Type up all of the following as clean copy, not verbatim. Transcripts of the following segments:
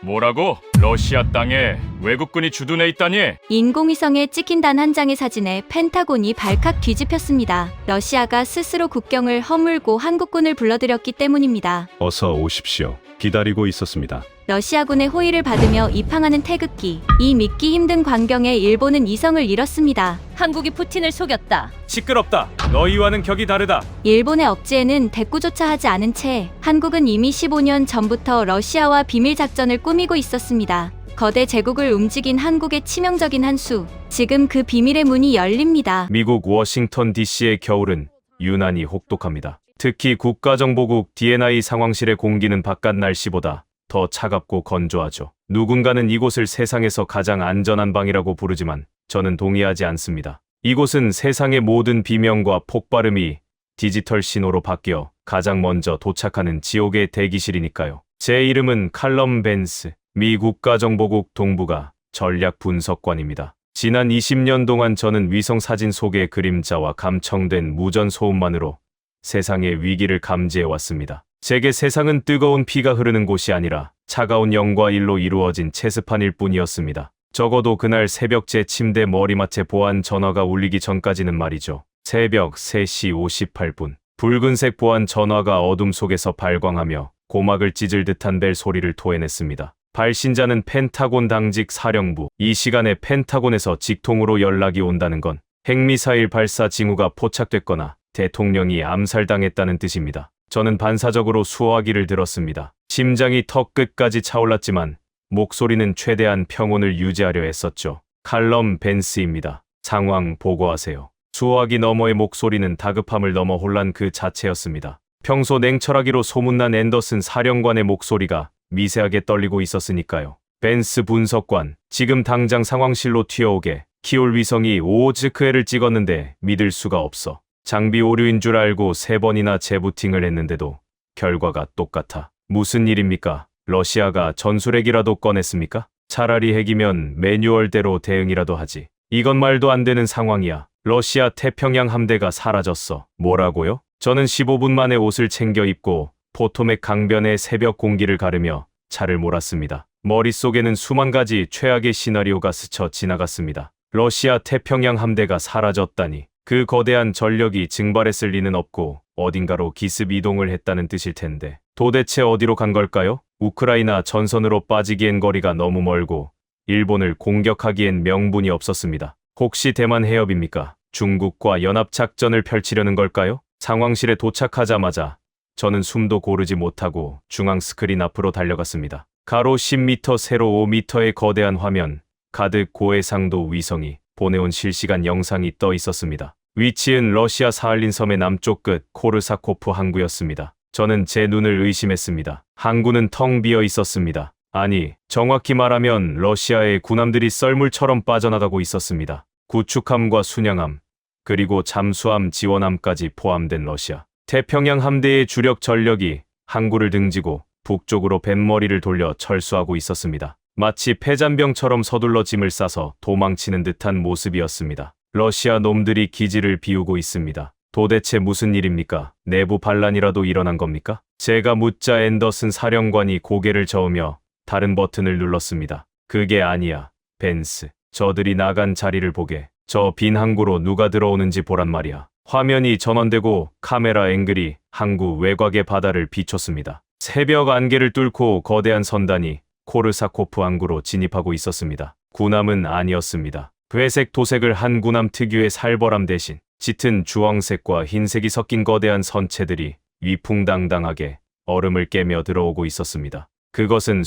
뭐라고? 러시아 땅에 외국군이 주둔해 있다니? 인공위성에 찍힌 단 한 장의 사진에 펜타곤이 발칵 뒤집혔습니다. 러시아가 스스로 국경을 허물고 한국군을 불러들였기 때문입니다. 어서 오십시오. 기다리고 있었습니다. 러시아군의 호의를 받으며 입항하는 태극기. 이 믿기 힘든 광경에 일본은 이성을 잃었습니다. 한국이 푸틴을 속였다. 시끄럽다. 너희와는 격이 다르다. 일본의 억지에는 대꾸조차 하지 않은 채 한국은 이미 15년 전부터 러시아와 비밀 작전을 꾸미고 있었습니다. 거대 제국을 움직인 한국의 치명적인 한 수. 지금 그 비밀의 문이 열립니다. 미국 워싱턴 DC의 겨울은 유난히 혹독합니다. 특히 국가정보국 DNI 상황실의 공기는 바깥 날씨보다 더 차갑고 건조하죠. 누군가는 이곳을 세상에서 가장 안전한 방이라고 부르지만 저는 동의하지 않습니다. 이곳은 세상의 모든 비명과 폭발음이 디지털 신호로 바뀌어 가장 먼저 도착하는 지옥의 대기실이니까요. 제 이름은 칼럼 벤스, 미 국가정보국 동부가 전략 분석관입니다. 지난 20년 동안 저는 위성 사진 속의 그림자와 감청된 무전 소음만으로 세상의 위기를 감지해왔습니다. 제게 세상은 뜨거운 피가 흐르는 곳이 아니라 차가운 영과 일로 이루어진 체스판일 뿐이었습니다. 적어도 그날 새벽 제 침대 머리맡에 보안 전화가 울리기 전까지는 말이죠. 새벽 3시 58분. 붉은색 보안 전화가 어둠 속에서 발광하며 고막을 찢을 듯한 벨 소리를 토해냈습니다. 발신자는 펜타곤 당직 사령부. 이 시간에 펜타곤에서 직통으로 연락이 온다는 건 핵미사일 발사 징후가 포착됐거나 대통령이 암살당했다는 뜻입니다. 저는 반사적으로 수화기를 들었습니다. 심장이 턱 끝까지 차올랐지만 목소리는 최대한 평온을 유지하려 했었죠. 칼럼 벤스입니다. 상황 보고하세요. 수화기 너머의 목소리는 다급함을 넘어 혼란 그 자체였습니다. 평소 냉철하기로 소문난 앤더슨 사령관의 목소리가 미세하게 떨리고 있었으니까요. 벤스 분석관, 지금 당장 상황실로 튀어오게. 키올 위성이 오호츠크해를 찍었는데 믿을 수가 없어. 장비 오류인 줄 알고 3번이나 재부팅을 했는데도 결과가 똑같아. 무슨 일입니까? 러시아가 전술핵이라도 꺼냈습니까? 차라리 핵이면 매뉴얼대로 대응이라도 하지. 이건 말도 안 되는 상황이야. 러시아 태평양 함대가 사라졌어. 뭐라고요? 저는 15분 만에 옷을 챙겨 입고 포토맥 강변의 새벽 공기를 가르며 차를 몰았습니다. 머릿속에는 수만 가지 최악의 시나리오가 스쳐 지나갔습니다. 러시아 태평양 함대가 사라졌다니. 그 거대한 전력이 증발했을 리는 없고 어딘가로 기습 이동을 했다는 뜻일 텐데 도대체 어디로 간 걸까요? 우크라이나 전선으로 빠지기엔 거리가 너무 멀고 일본을 공격하기엔 명분이 없었습니다. 혹시 대만 해협입니까? 중국과 연합작전을 펼치려는 걸까요? 상황실에 도착하자마자 저는 숨도 고르지 못하고 중앙 스크린 앞으로 달려갔습니다. 가로 10m, 세로 5m의 거대한 화면, 가득 고해상도 위성이 보내온 실시간 영상이 떠 있었습니다. 위치는 러시아 사할린 섬의 남쪽 끝 코르사코프 항구였습니다. 저는 제 눈을 의심했습니다. 항구는 텅 비어 있었습니다. 아니, 정확히 말하면 러시아의 군함들이 썰물처럼 빠져나가고 있었습니다. 구축함과 순양함, 그리고 잠수함 지원함까지 포함된 러시아 태평양 함대의 주력 전력이 항구를 등지고 북쪽으로 뱃머리를 돌려 철수하고 있었습니다. 마치 패잔병처럼 서둘러 짐을 싸서 도망치는 듯한 모습이었습니다. 러시아 놈들이 기지를 비우고 있습니다. 도대체 무슨 일입니까? 내부 반란이라도 일어난 겁니까? 제가 묻자 앤더슨 사령관이 고개를 저으며 다른 버튼을 눌렀습니다. 그게 아니야, 벤스. 저들이 나간 자리를 보게. 저 빈 항구로 누가 들어오는지 보란 말이야. 화면이 전원되고 카메라 앵글이 항구 외곽의 바다를 비췄습니다. 새벽 안개를 뚫고 거대한 선단이 코르사코프 항구로 진입하고 있었습니다. 군함은 아니었습니다. 회색 도색을 한 군함 특유의 살벌함 대신 짙은 주황색과 흰색이 섞인 거대한 선체들이 위풍당당하게 얼음을 깨며 들어오고 있었습니다. 그것은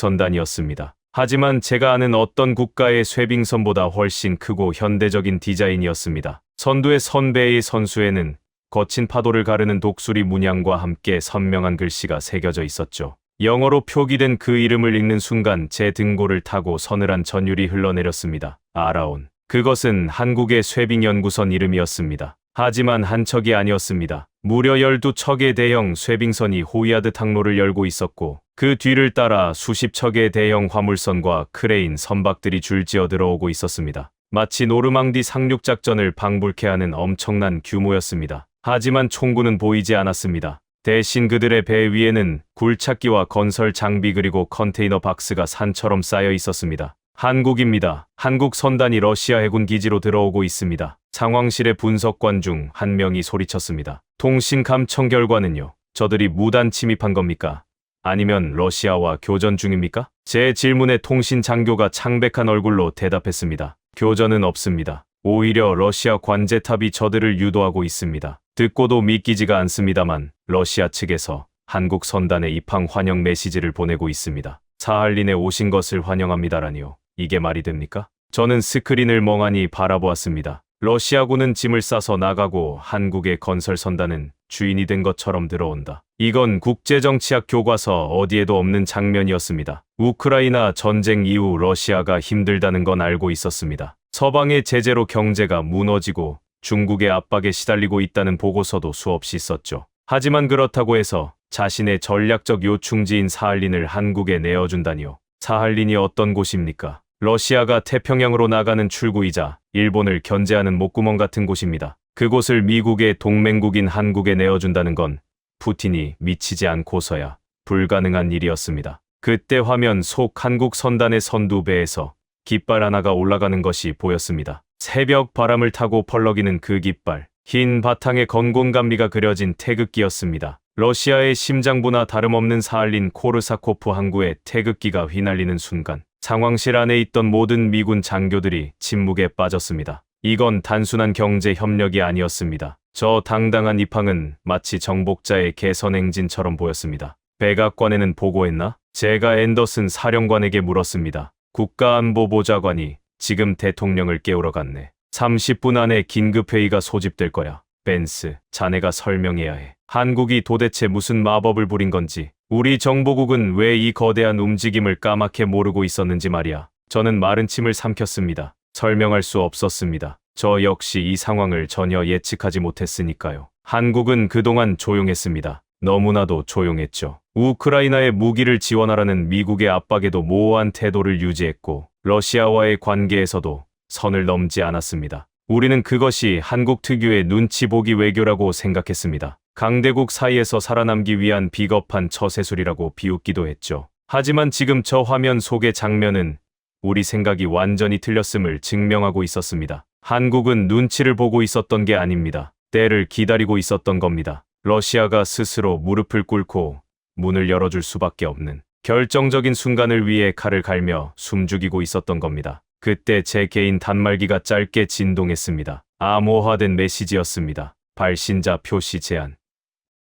쇠빙선단이었습니다. 하지만 제가 아는 어떤 국가의 쇠빙선보다 훨씬 크고 현대적인 디자인이었습니다. 선두의 선배의 선수에는 거친 파도를 가르는 독수리 문양과 함께 선명한 글씨가 새겨져 있었죠. 영어로 표기된 그 이름을 읽는 순간 제 등골을 타고 서늘한 전율이 흘러내렸습니다. 아라온. 그것은 한국의 쇠빙연구선 이름이었습니다. 하지만 한 척이 아니었습니다. 무려 12척의 대형 쇠빙선이 호위하듯 항로를 열고 있었고 그 뒤를 따라 수십 척의 대형 화물선과 크레인 선박들이 줄지어 들어오고 있었습니다. 마치 노르망디 상륙작전을 방불케 하는 엄청난 규모였습니다. 하지만 총구는 보이지 않았습니다. 대신 그들의 배 위에는 굴착기와 건설 장비 그리고 컨테이너 박스가 산처럼 쌓여 있었습니다. 한국입니다. 한국 선단이 러시아 해군 기지로 들어오고 있습니다. 상황실의 분석관 중 한 명이 소리쳤습니다. 통신 감청 결과는요? 저들이 무단 침입한 겁니까? 아니면 러시아와 교전 중입니까? 제 질문에 통신 장교가 창백한 얼굴로 대답했습니다. 교전은 없습니다. 오히려 러시아 관제탑이 저들을 유도하고 있습니다. 듣고도 믿기지가 않습니다만 러시아 측에서 한국 선단의 입항 환영 메시지를 보내고 있습니다. 사할린에 오신 것을 환영합니다라니요. 이게 말이 됩니까? 저는 스크린을 멍하니 바라보았습니다. 러시아군은 짐을 싸서 나가고 한국의 건설 선단은 주인이 된 것처럼 들어온다. 이건 국제정치학 교과서 어디에도 없는 장면이었습니다. 우크라이나 전쟁 이후 러시아가 힘들다는 건 알고 있었습니다. 서방의 제재로 경제가 무너지고 중국의 압박에 시달리고 있다는 보고서도 수없이 썼죠. 하지만 그렇다고 해서 자신의 전략적 요충지인 사할린을 한국에 내어준다니요. 사할린이 어떤 곳입니까? 러시아가 태평양으로 나가는 출구이자 일본을 견제하는 목구멍 같은 곳입니다. 그곳을 미국의 동맹국인 한국에 내어준다는 건 푸틴이 미치지 않고서야 불가능한 일이었습니다. 그때 화면 속 한국 선단의 선두배에서 깃발 하나가 올라가는 것이 보였습니다. 새벽 바람을 타고 펄럭이는 그 깃발, 흰 바탕에 건곤감리가 그려진 태극기였습니다. 러시아의 심장부나 다름없는 사할린 코르사코프 항구의 태극기가 휘날리는 순간 상황실 안에 있던 모든 미군 장교들이 침묵에 빠졌습니다. 이건 단순한 경제 협력이 아니었습니다. 저 당당한 입항은 마치 정복자의 개선 행진처럼 보였습니다. 백악관에는 보고했나? 제가 앤더슨 사령관에게 물었습니다. 국가안보보좌관이 지금 대통령을 깨우러 갔네. 30분 안에 긴급회의가 소집될 거야. 벤스, 자네가 설명해야 해. 한국이 도대체 무슨 마법을 부린 건지, 우리 정보국은 왜 이 거대한 움직임을 까맣게 모르고 있었는지 말이야. 저는 마른 침을 삼켰습니다. 설명할 수 없었습니다. 저 역시 이 상황을 전혀 예측하지 못했으니까요. 한국은 그동안 조용했습니다. 너무나도 조용했죠. 우크라이나에 무기를 지원하라는 미국의 압박에도 모호한 태도를 유지했고 러시아와의 관계에서도 선을 넘지 않았습니다. 우리는 그것이 한국 특유의 눈치 보기 외교라고 생각했습니다. 강대국 사이에서 살아남기 위한 비겁한 처세술이라고 비웃기도 했죠. 하지만 지금 저 화면 속의 장면은 우리 생각이 완전히 틀렸음을 증명하고 있었습니다. 한국은 눈치를 보고 있었던 게 아닙니다. 때를 기다리고 있었던 겁니다. 러시아가 스스로 무릎을 꿇고 문을 열어줄 수밖에 없는 결정적인 순간을 위해 칼을 갈며 숨죽이고 있었던 겁니다. 그때 제 개인 단말기가 짧게 진동했습니다. 암호화된 메시지였습니다. 발신자 표시 제한.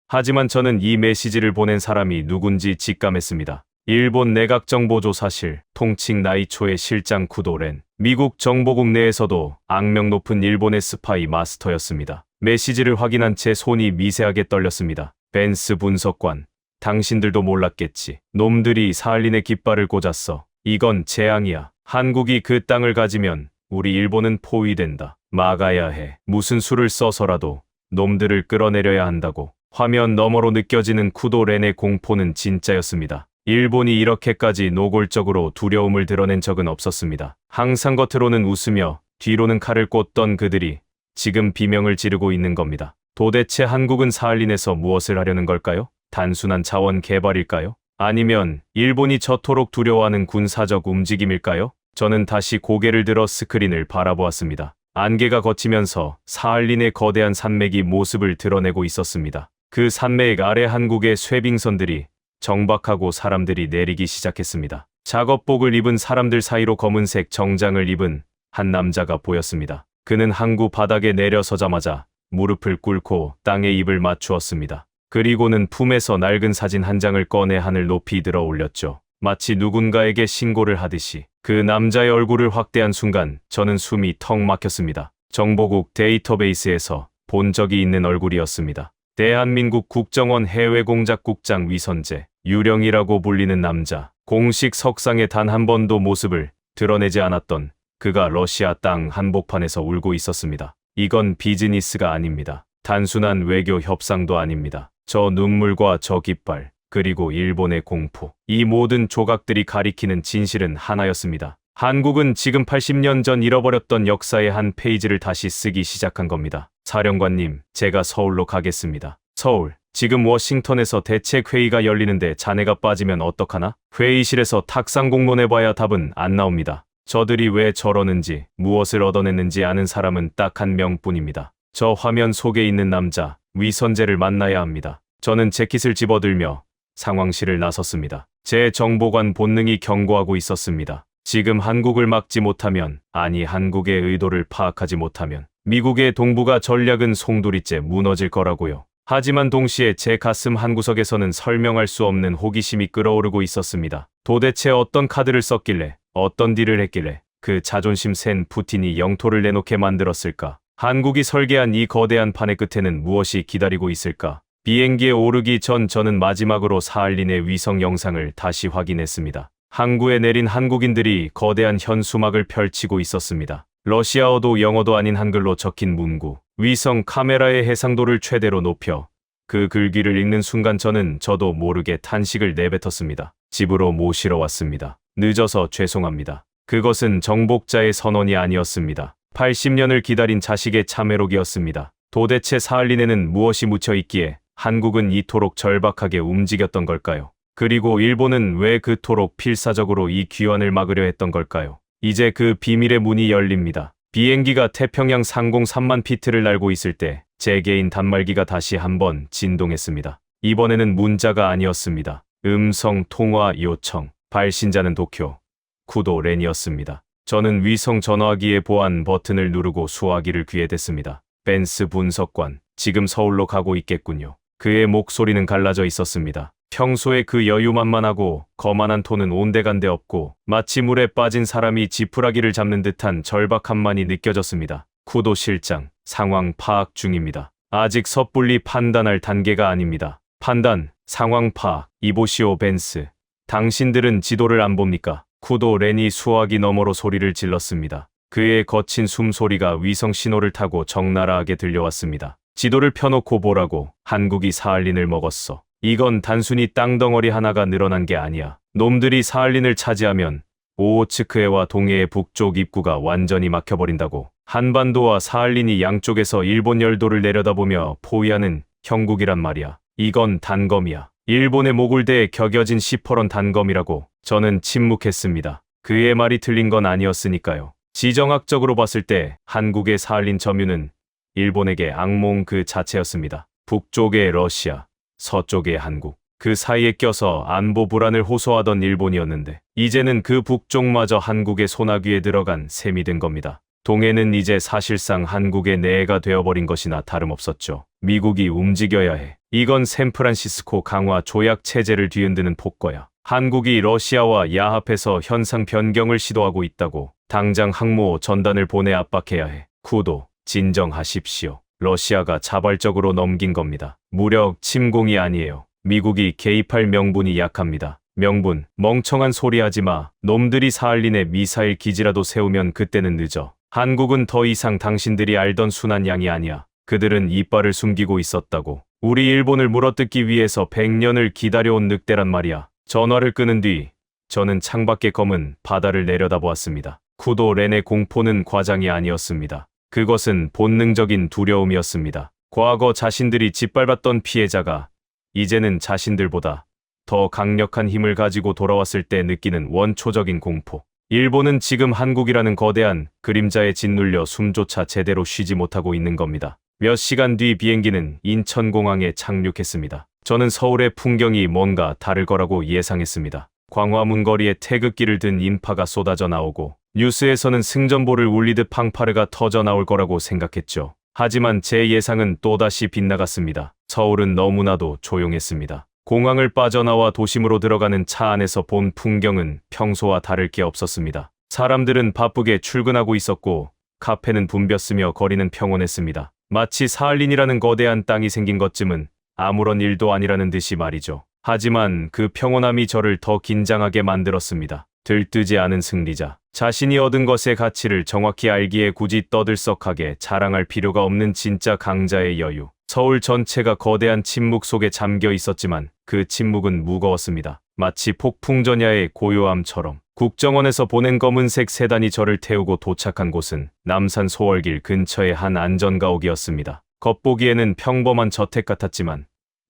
하지만 저는 이 메시지를 보낸 사람이 누군지 직감했습니다. 일본 내각정보조사실 통칭 나이초의 실장 쿠도렌. 미국 정보국 내에서도 악명 높은 일본의 스파이 마스터였습니다. 메시지를 확인한 채 손이 미세하게 떨렸습니다. 벤스 분석관, 당신들도 몰랐겠지. 놈들이 사할린에 깃발을 꽂았어. 이건 재앙이야. 한국이 그 땅을 가지면 우리 일본은 포위된다. 막아야 해. 무슨 수를 써서라도 놈들을 끌어내려야 한다고. 화면 너머로 느껴지는 쿠도렌의 공포는 진짜였습니다. 일본이 이렇게까지 노골적으로 두려움을 드러낸 적은 없었습니다. 항상 겉으로는 웃으며 뒤로는 칼을 꽂던 그들이 지금 비명을 지르고 있는 겁니다. 도대체 한국은 사할린에서 무엇을 하려는 걸까요? 단순한 자원 개발일까요? 아니면 일본이 저토록 두려워하는 군사적 움직임일까요? 저는 다시 고개를 들어 스크린을 바라보았습니다. 안개가 걷히면서 사할린의 거대한 산맥이 모습을 드러내고 있었습니다. 그 산맥 아래 한국의 쇠빙선들이 정박하고 사람들이 내리기 시작했습니다. 작업복을 입은 사람들 사이로 검은색 정장을 입은 한 남자가 보였습니다. 그는 항구 바닥에 내려서자마자 무릎을 꿇고 땅에 입을 맞추었습니다. 그리고는 품에서 낡은 사진 한 장을 꺼내 하늘 높이 들어 올렸죠. 마치 누군가에게 신고를 하듯이. 그 남자의 얼굴을 확대한 순간 저는 숨이 턱 막혔습니다. 정보국 데이터베이스에서 본 적이 있는 얼굴이었습니다. 대한민국 국정원 해외공작국장 위선재, 유령이라고 불리는 남자. 공식 석상에 단 한 번도 모습을 드러내지 않았던 그가 러시아 땅 한복판에서 울고 있었습니다. 이건 비즈니스가 아닙니다. 단순한 외교 협상도 아닙니다. 저 눈물과 저 깃발, 그리고 일본의 공포. 이 모든 조각들이 가리키는 진실은 하나였습니다. 한국은 지금 80년 전 잃어버렸던 역사의 한 페이지를 다시 쓰기 시작한 겁니다. 사령관님, 제가 서울로 가겠습니다. 서울. 지금 워싱턴에서 대책회의가 열리는데 자네가 빠지면 어떡하나? 회의실에서 탁상 공론해봐야 답은 안 나옵니다. 저들이 왜 저러는지, 무엇을 얻어냈는지 아는 사람은 딱 한 명뿐입니다. 저 화면 속에 있는 남자, 위선재를 만나야 합니다. 저는 재킷을 집어들며 상황실을 나섰습니다. 제 정보관 본능이 경고하고 있었습니다. 지금 한국을 막지 못하면, 아니 한국의 의도를 파악하지 못하면 미국의 동북아 전략은 송두리째 무너질 거라고요. 하지만 동시에 제 가슴 한구석에서는 설명할 수 없는 호기심이 끓어오르고 있었습니다. 도대체 어떤 카드를 썼길래, 어떤 딜을 했길래 그 자존심 센 푸틴이 영토를 내놓게 만들었을까? 한국이 설계한 이 거대한 판의 끝에는 무엇이 기다리고 있을까? 비행기에 오르기 전 저는 마지막으로 사할린의 위성 영상을 다시 확인했습니다. 항구에 내린 한국인들이 거대한 현수막을 펼치고 있었습니다. 러시아어도 영어도 아닌 한글로 적힌 문구, 위성 카메라의 해상도를 최대로 높여 그 글귀를 읽는 순간 저도 모르게 탄식을 내뱉었습니다. 집으로 모시러 왔습니다. 늦어서 죄송합니다. 그것은 정복자의 선언이 아니었습니다. 80년을 기다린 자식의 참회록이었습니다. 도대체 사할린에는 무엇이 묻혀 있기에 한국은 이토록 절박하게 움직였던 걸까요? 그리고 일본은 왜 그토록 필사적으로 이 귀환을 막으려 했던 걸까요? 이제 그 비밀의 문이 열립니다. 비행기가 태평양 상공 3만 피트를 날고 있을 때 제 개인 단말기가 다시 한번 진동했습니다. 이번에는 문자가 아니었습니다. 음성 통화 요청. 발신자는 도쿄 쿠도 렌이었습니다. 저는 위성 전화기의 보안 버튼을 누르고 수화기를 귀에 댔습니다. 벤스 분석관, 지금 서울로 가고 있겠군요. 그의 목소리는 갈라져 있었습니다. 평소에 그 여유만만하고 거만한 톤은 온데간데 없고 마치 물에 빠진 사람이 지푸라기를 잡는 듯한 절박함만이 느껴졌습니다. 쿠도 실장, 상황 파악 중입니다. 아직 섣불리 판단할 단계가 아닙니다. 판단, 상황 파악, 이보시오 벤스. 당신들은 지도를 안 봅니까? 쿠도 렌이 수화기 너머로 소리를 질렀습니다. 그의 거친 숨소리가 위성 신호를 타고 적나라하게 들려왔습니다. 지도를 펴놓고 보라고. 한국이 사할린을 먹었어. 이건 단순히 땅덩어리 하나가 늘어난 게 아니야. 놈들이 사할린을 차지하면 오호츠크해와 동해의 북쪽 입구가 완전히 막혀버린다고. 한반도와 사할린이 양쪽에서 일본 열도를 내려다보며 포위하는 형국이란 말이야. 이건 단검이야. 일본의 목을 대해 격여진 시퍼런 단검이라고. 저는 침묵했습니다. 그의 말이 틀린 건 아니었으니까요. 지정학적으로 봤을 때 한국의 사할린 점유는 일본에게 악몽 그 자체였습니다. 북쪽의 러시아, 서쪽의 한국. 그 사이에 껴서 안보 불안을 호소하던 일본이었는데 이제는 그 북쪽마저 한국의 소나귀에 들어간 셈이 된 겁니다. 동해는 이제 사실상 한국의 내해가 되어버린 것이나 다름없었죠. 미국이 움직여야 해. 이건 샌프란시스코 강화 조약 체제를 뒤흔드는 폭거야. 한국이 러시아와 야합해서 현상 변경을 시도하고 있다고. 당장 항모 전단을 보내 압박해야 해. 쿠도, 진정하십시오. 러시아가 자발적으로 넘긴 겁니다. 무력 침공이 아니에요. 미국이 개입할 명분이 약합니다. 명분, 멍청한 소리 하지 마. 놈들이 사할린에 미사일 기지라도 세우면 그때는 늦어. 한국은 더 이상 당신들이 알던 순한 양이 아니야. 그들은 이빨을 숨기고 있었다고. 우리 일본을 물어뜯기 위해서 100년을 기다려온 늑대란 말이야. 전화를 끊은 뒤 저는 창밖에 검은 바다를 내려다보았습니다. 쿠도 렌의 공포는 과장이 아니었습니다. 그것은 본능적인 두려움이었습니다. 과거 자신들이 짓밟았던 피해자가 이제는 자신들보다 더 강력한 힘을 가지고 돌아왔을 때 느끼는 원초적인 공포. 일본은 지금 한국이라는 거대한 그림자에 짓눌려 숨조차 제대로 쉬지 못하고 있는 겁니다. 몇 시간 뒤 비행기는 인천공항에 착륙했습니다. 저는 서울의 풍경이 뭔가 다를 거라고 예상했습니다. 광화문 거리에 태극기를 든 인파가 쏟아져 나오고 뉴스에서는 승전보를 울리듯 팡파르가 터져 나올 거라고 생각했죠. 하지만 제 예상은 또다시 빗나갔습니다. 서울은 너무나도 조용했습니다. 공항을 빠져나와 도심으로 들어가는 차 안에서 본 풍경은 평소와 다를 게 없었습니다. 사람들은 바쁘게 출근하고 있었고 카페는 붐볐으며 거리는 평온했습니다. 마치 사할린이라는 거대한 땅이 생긴 것쯤은 아무런 일도 아니라는 듯이 말이죠. 하지만 그 평온함이 저를 더 긴장하게 만들었습니다. 들뜨지 않은 승리자. 자신이 얻은 것의 가치를 정확히 알기에 굳이 떠들썩하게 자랑할 필요가 없는 진짜 강자의 여유. 서울 전체가 거대한 침묵 속에 잠겨 있었지만 그 침묵은 무거웠습니다. 마치 폭풍전야의 고요함처럼. 국정원에서 보낸 검은색 세단이 저를 태우고 도착한 곳은 남산 소월길 근처의 한 안전가옥이었습니다. 겉보기에는 평범한 저택 같았지만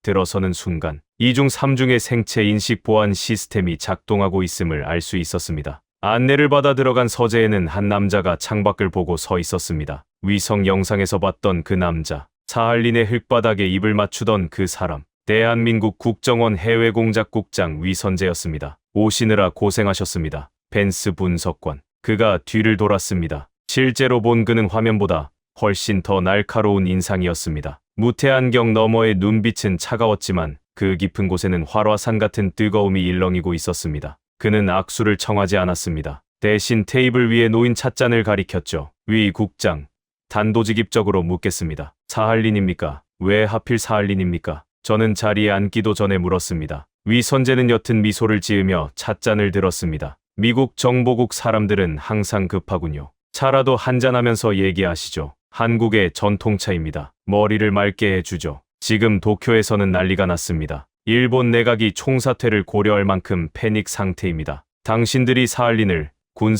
들어서는 순간 2중 3중의 생체 인식 보안 시스템이 작동하고 있음을 알 수 있었습니다. 안내를 받아 들어간 서재에는 한 남자가 창밖을 보고 서 있었습니다. 위성 영상에서 봤던 그 남자, 사할린의 흙바닥에 입을 맞추던 그 사람, 대한민국 국정원 해외공작국장 위선재였습니다. 오시느라 고생하셨습니다. 벤스 분석관. 그가 뒤를 돌았습니다. 실제로 본 그는 화면보다 훨씬 더 날카로운 인상이었습니다. 무태 안경 너머의 눈빛은 차가웠지만 그 깊은 곳에는 활화산 같은 뜨거움이 일렁이고 있었습니다. 그는 악수를 청하지 않았습니다. 대신 테이블 위에 놓인 찻잔을 가리켰죠. 위 국장, 단도직입적으로 묻겠습니다. 사할린입니까? 왜 하필 사할린입니까? 저는 자리에 앉기도 전에 물었습니다. 위 선재는 옅은 미소를 지으며 찻잔을 들었습니다. 미국 정보국 사람들은 항상 급하군요. 차라도 한잔하면서 얘기하시죠. 한국의 전통차입니다. 머리를 맑게 해주죠. 지금 도쿄에서는 난리가 났습니다. 일본 내각이 총사퇴를 고려할 만큼 패닉 상태입니다. 당신들이 사할린을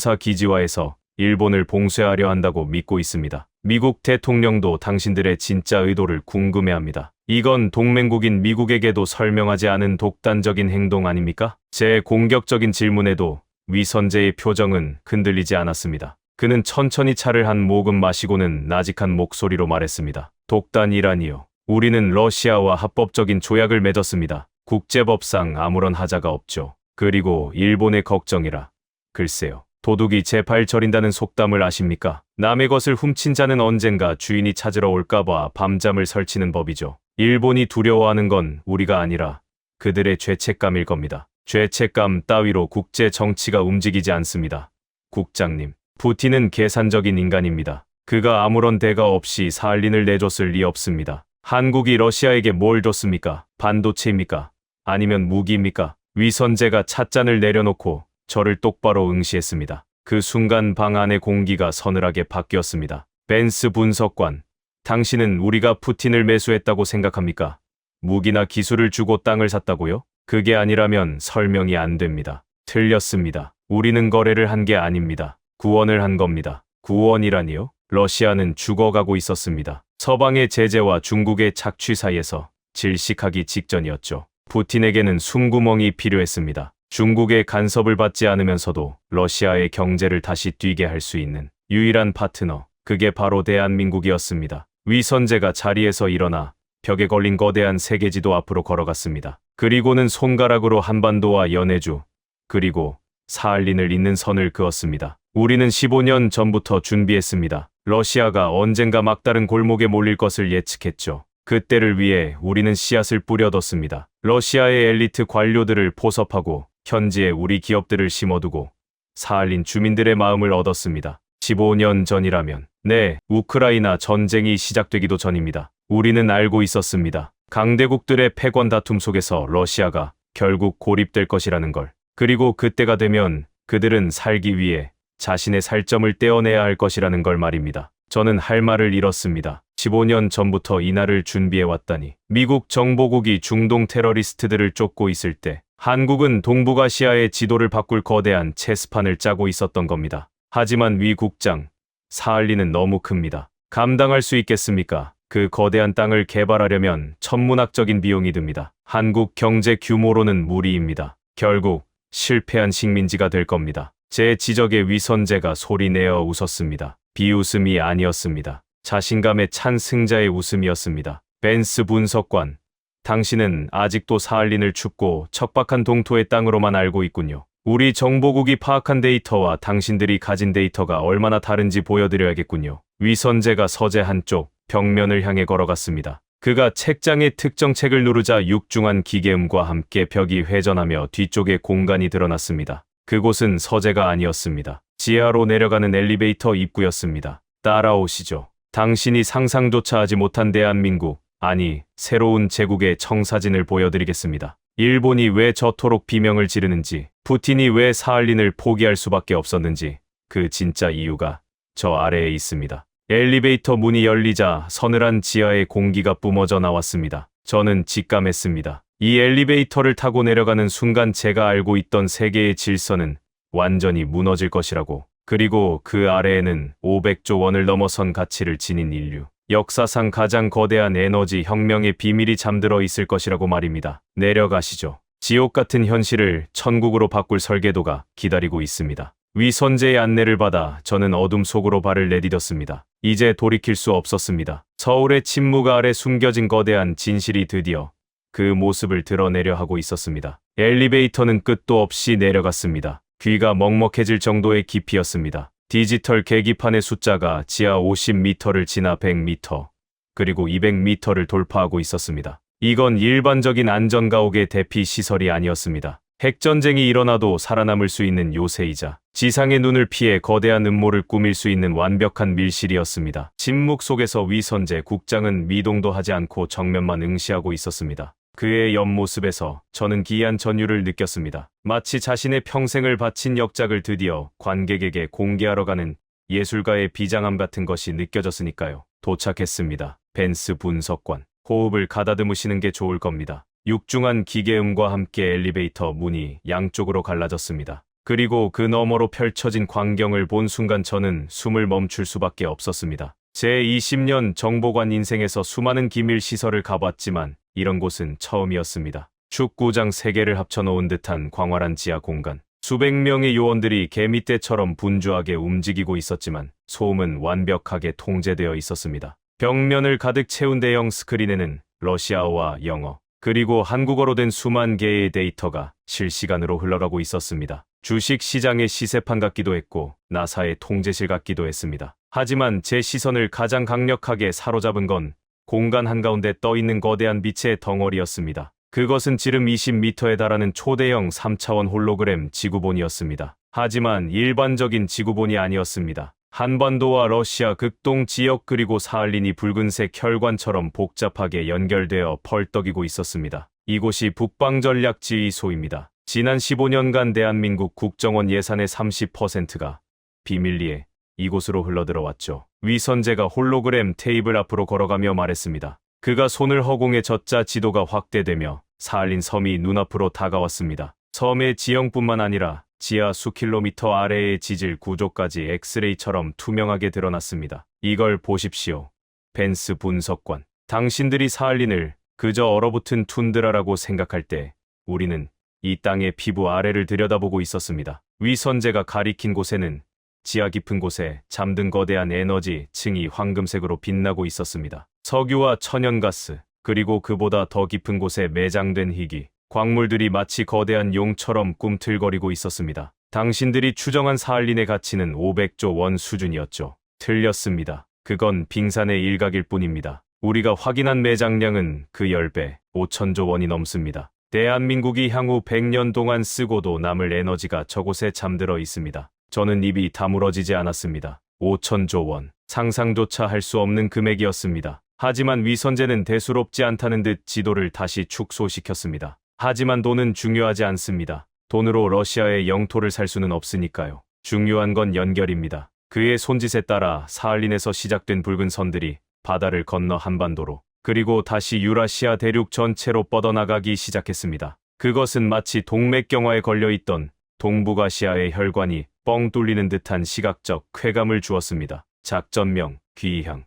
군사기지화해서 일본을 봉쇄하려 한다고 믿고 있습니다. 미국 대통령도 당신들의 진짜 의도를 궁금해합니다. 이건 동맹국인 미국에게도 설명하지 않은 독단적인 행동 아닙니까? 제 공격적인 질문에도 위선재의 표정은 흔들리지 않았습니다. 그는 천천히 차를 한 모금 마시고는 나직한 목소리로 말했습니다. 독단이라니요. 우리는 러시아와 합법적인 조약을 맺었습니다. 국제법상 아무런 하자가 없죠. 그리고 일본의 걱정이라. 글쎄요. 도둑이 제 발 저린다는 속담을 아십니까? 남의 것을 훔친 자는 언젠가 주인이 찾으러 올까봐 밤잠을 설치는 법이죠. 일본이 두려워하는 건 우리가 아니라 그들의 죄책감일 겁니다. 죄책감 따위로 국제 정치가 움직이지 않습니다. 국장님, 푸틴은 계산적인 인간입니다. 그가 아무런 대가 없이 사할린을 내줬을 리 없습니다. 한국이 러시아에게 뭘 줬습니까? 반도체입니까? 아니면 무기입니까? 위선재가 찻잔을 내려놓고 저를 똑바로 응시했습니다. 그 순간 방 안의 공기가 서늘하게 바뀌었습니다. 벤스 분석관, 당신은 우리가 푸틴을 매수했다고 생각합니까? 무기나 기술을 주고 땅을 샀다고요? 그게 아니라면 설명이 안 됩니다. 틀렸습니다. 우리는 거래를 한 게 아닙니다. 구원을 한 겁니다. 구원이라니요? 러시아는 죽어가고 있었습니다. 서방의 제재와 중국의 착취 사이에서 질식하기 직전이었죠. 푸틴에게는 숨구멍이 필요했습니다. 중국의 간섭을 받지 않으면서도 러시아의 경제를 다시 뛰게 할 수 있는 유일한 파트너, 그게 바로 대한민국이었습니다. 위선재가 자리에서 일어나 벽에 걸린 거대한 세계지도 앞으로 걸어갔습니다. 그리고는 손가락으로 한반도와 연해주, 그리고 사할린을 잇는 선을 그었습니다. 우리는 15년 전부터 준비했습니다. 러시아가 언젠가 막다른 골목에 몰릴 것을 예측했죠. 그때를 위해 우리는 씨앗을 뿌려뒀습니다. 러시아의 엘리트 관료들을 포섭하고 현지에 우리 기업들을 심어두고 사할린 주민들의 마음을 얻었습니다. 15년 전이라면, 네, 우크라이나 전쟁이 시작되기도 전입니다. 우리는 알고 있었습니다. 강대국들의 패권 다툼 속에서 러시아가 결국 고립될 것이라는 걸. 그리고 그때가 되면 그들은 살기 위해 자신의 살점을 떼어내야 할 것이라는 걸 말입니다. 저는 할 말을 잃었습니다. 15년 전부터 이날을 준비해왔다니. 미국 정보국이 중동 테러리스트들을 쫓고 있을 때 한국은 동북아시아의 지도를 바꿀 거대한 체스판을 짜고 있었던 겁니다. 하지만 위 국장, 사할린은 너무 큽니다. 감당할 수 있겠습니까? 그 거대한 땅을 개발하려면 천문학적인 비용이 듭니다. 한국 경제 규모로는 무리입니다. 결국 실패한 식민지가 될 겁니다. 제 지적에 위선재가 소리내어 웃었습니다. 비웃음이 아니었습니다. 자신감에 찬 승자의 웃음이었습니다. 벤스 분석관, 당신은 아직도 사할린을 춥고 척박한 동토의 땅으로만 알고 있군요. 우리 정보국이 파악한 데이터와 당신들이 가진 데이터가 얼마나 다른지 보여드려야겠군요. 위선재가 서재 한쪽 벽면을 향해 걸어갔습니다. 그가 책장의 특정 책을 누르자 육중한 기계음과 함께 벽이 회전하며 뒤쪽에 공간이 드러났습니다. 그곳은 서재가 아니었습니다. 지하로 내려가는 엘리베이터 입구였습니다. 따라오시죠. 당신이 상상조차 하지 못한 대한민국, 아니 새로운 제국의 청사진을 보여드리겠습니다. 일본이 왜 저토록 비명을 지르는지, 푸틴이 왜 사할린을 포기할 수밖에 없었는지, 그 진짜 이유가 저 아래에 있습니다. 엘리베이터 문이 열리자 서늘한 지하의 공기가 뿜어져 나왔습니다. 저는 직감했습니다. 이 엘리베이터를 타고 내려가는 순간 제가 알고 있던 세계의 질서는 완전히 무너질 것이라고. 그리고 그 아래에는 500조 원을 넘어선 가치를 지닌 인류, 역사상 가장 거대한 에너지 혁명의 비밀이 잠들어 있을 것이라고 말입니다. 내려가시죠. 지옥 같은 현실을 천국으로 바꿀 설계도가 기다리고 있습니다. 위선제의 안내를 받아 저는 어둠 속으로 발을 내디뎠습니다. 이제 돌이킬 수 없었습니다. 서울의 침묵 아래 숨겨진 거대한 진실이 드디어 그 모습을 드러내려 하고 있었습니다. 엘리베이터는 끝도 없이 내려갔습니다. 귀가 먹먹해질 정도의 깊이였습니다. 디지털 계기판의 숫자가 지하 50m를 지나 100m, 그리고 200m를 돌파하고 있었습니다. 이건 일반적인 안전가옥의 대피 시설이 아니었습니다. 핵전쟁이 일어나도 살아남을 수 있는 요새이자 지상의 눈을 피해 거대한 음모를 꾸밀 수 있는 완벽한 밀실이었습니다. 침묵 속에서 위선재 국장은 미동도 하지 않고 정면만 응시하고 있었습니다. 그의 옆모습에서 저는 기이한 전율을 느꼈습니다. 마치 자신의 평생을 바친 역작을 드디어 관객에게 공개하러 가는 예술가의 비장함 같은 것이 느껴졌으니까요. 도착했습니다. 벤스 분석관. 호흡을 가다듬으시는 게 좋을 겁니다. 육중한 기계음과 함께 엘리베이터 문이 양쪽으로 갈라졌습니다. 그리고 그 너머로 펼쳐진 광경을 본 순간 저는 숨을 멈출 수밖에 없었습니다. 제 20년 정보관 인생에서 수많은 기밀 시설을 가봤지만 이런 곳은 처음이었습니다. 축구장 3개를 합쳐놓은 듯한 광활한 지하 공간. 수백 명의 요원들이 개미떼처럼 분주하게 움직이고 있었지만 소음은 완벽하게 통제되어 있었습니다. 벽면을 가득 채운 대형 스크린에는 러시아어와 영어, 그리고 한국어로 된 수만 개의 데이터가 실시간으로 흘러가고 있었습니다. 주식 시장의 시세판 같기도 했고 나사의 통제실 같기도 했습니다. 하지만 제 시선을 가장 강력하게 사로잡은 건 공간 한가운데 떠있는 거대한 빛의 덩어리였습니다. 그것은 지름 20m에 달하는 초대형 3차원 홀로그램 지구본이었습니다. 하지만 일반적인 지구본이 아니었습니다. 한반도와 러시아 극동 지역 그리고 사할린이 붉은색 혈관처럼 복잡하게 연결되어 펄떡이고 있었습니다. 이곳이 북방전략지휘소입니다. 지난 15년간 대한민국 국정원 예산의 30%가 비밀리에 이곳으로 흘러들어왔죠. 위선재가 홀로그램 테이블 앞으로 걸어가며 말했습니다. 그가 손을 허공에 젓자 지도가 확대되며 사할린 섬이 눈앞으로 다가왔습니다. 섬의 지형뿐만 아니라 지하 수킬로미터 아래의 지질 구조까지 엑스레이처럼 투명하게 드러났습니다. 이걸 보십시오. 벤스 분석관. 당신들이 사할린을 그저 얼어붙은 툰드라라고 생각할 때 우리는 이 땅의 피부 아래를 들여다보고 있었습니다. 위선재가 가리킨 곳에는 지하 깊은 곳에 잠든 거대한 에너지 층이 황금색으로 빛나고 있었습니다. 석유와 천연가스, 그리고 그보다 더 깊은 곳에 매장된 희귀, 광물들이 마치 거대한 용처럼 꿈틀거리고 있었습니다. 당신들이 추정한 사할린의 가치는 500조 원 수준이었죠. 틀렸습니다. 그건 빙산의 일각일 뿐입니다. 우리가 확인한 매장량은 그 10배, 5천조 원이 넘습니다. 대한민국이 향후 100년 동안 쓰고도 남을 에너지가 저곳에 잠들어 있습니다. 저는 입이 다물어지지 않았습니다. 5천조 원. 상상조차 할 수 없는 금액이었습니다. 하지만 위선재는 대수롭지 않다는 듯 지도를 다시 축소시켰습니다. 하지만 돈은 중요하지 않습니다. 돈으로 러시아의 영토를 살 수는 없으니까요. 중요한 건 연결입니다. 그의 손짓에 따라 사할린에서 시작된 붉은 선들이 바다를 건너 한반도로, 그리고 다시 유라시아 대륙 전체로 뻗어나가기 시작했습니다. 그것은 마치 동맥경화에 걸려있던 동북아시아의 혈관이 뻥 뚫리는 듯한 시각적 쾌감을 주었습니다. 작전명, 귀향.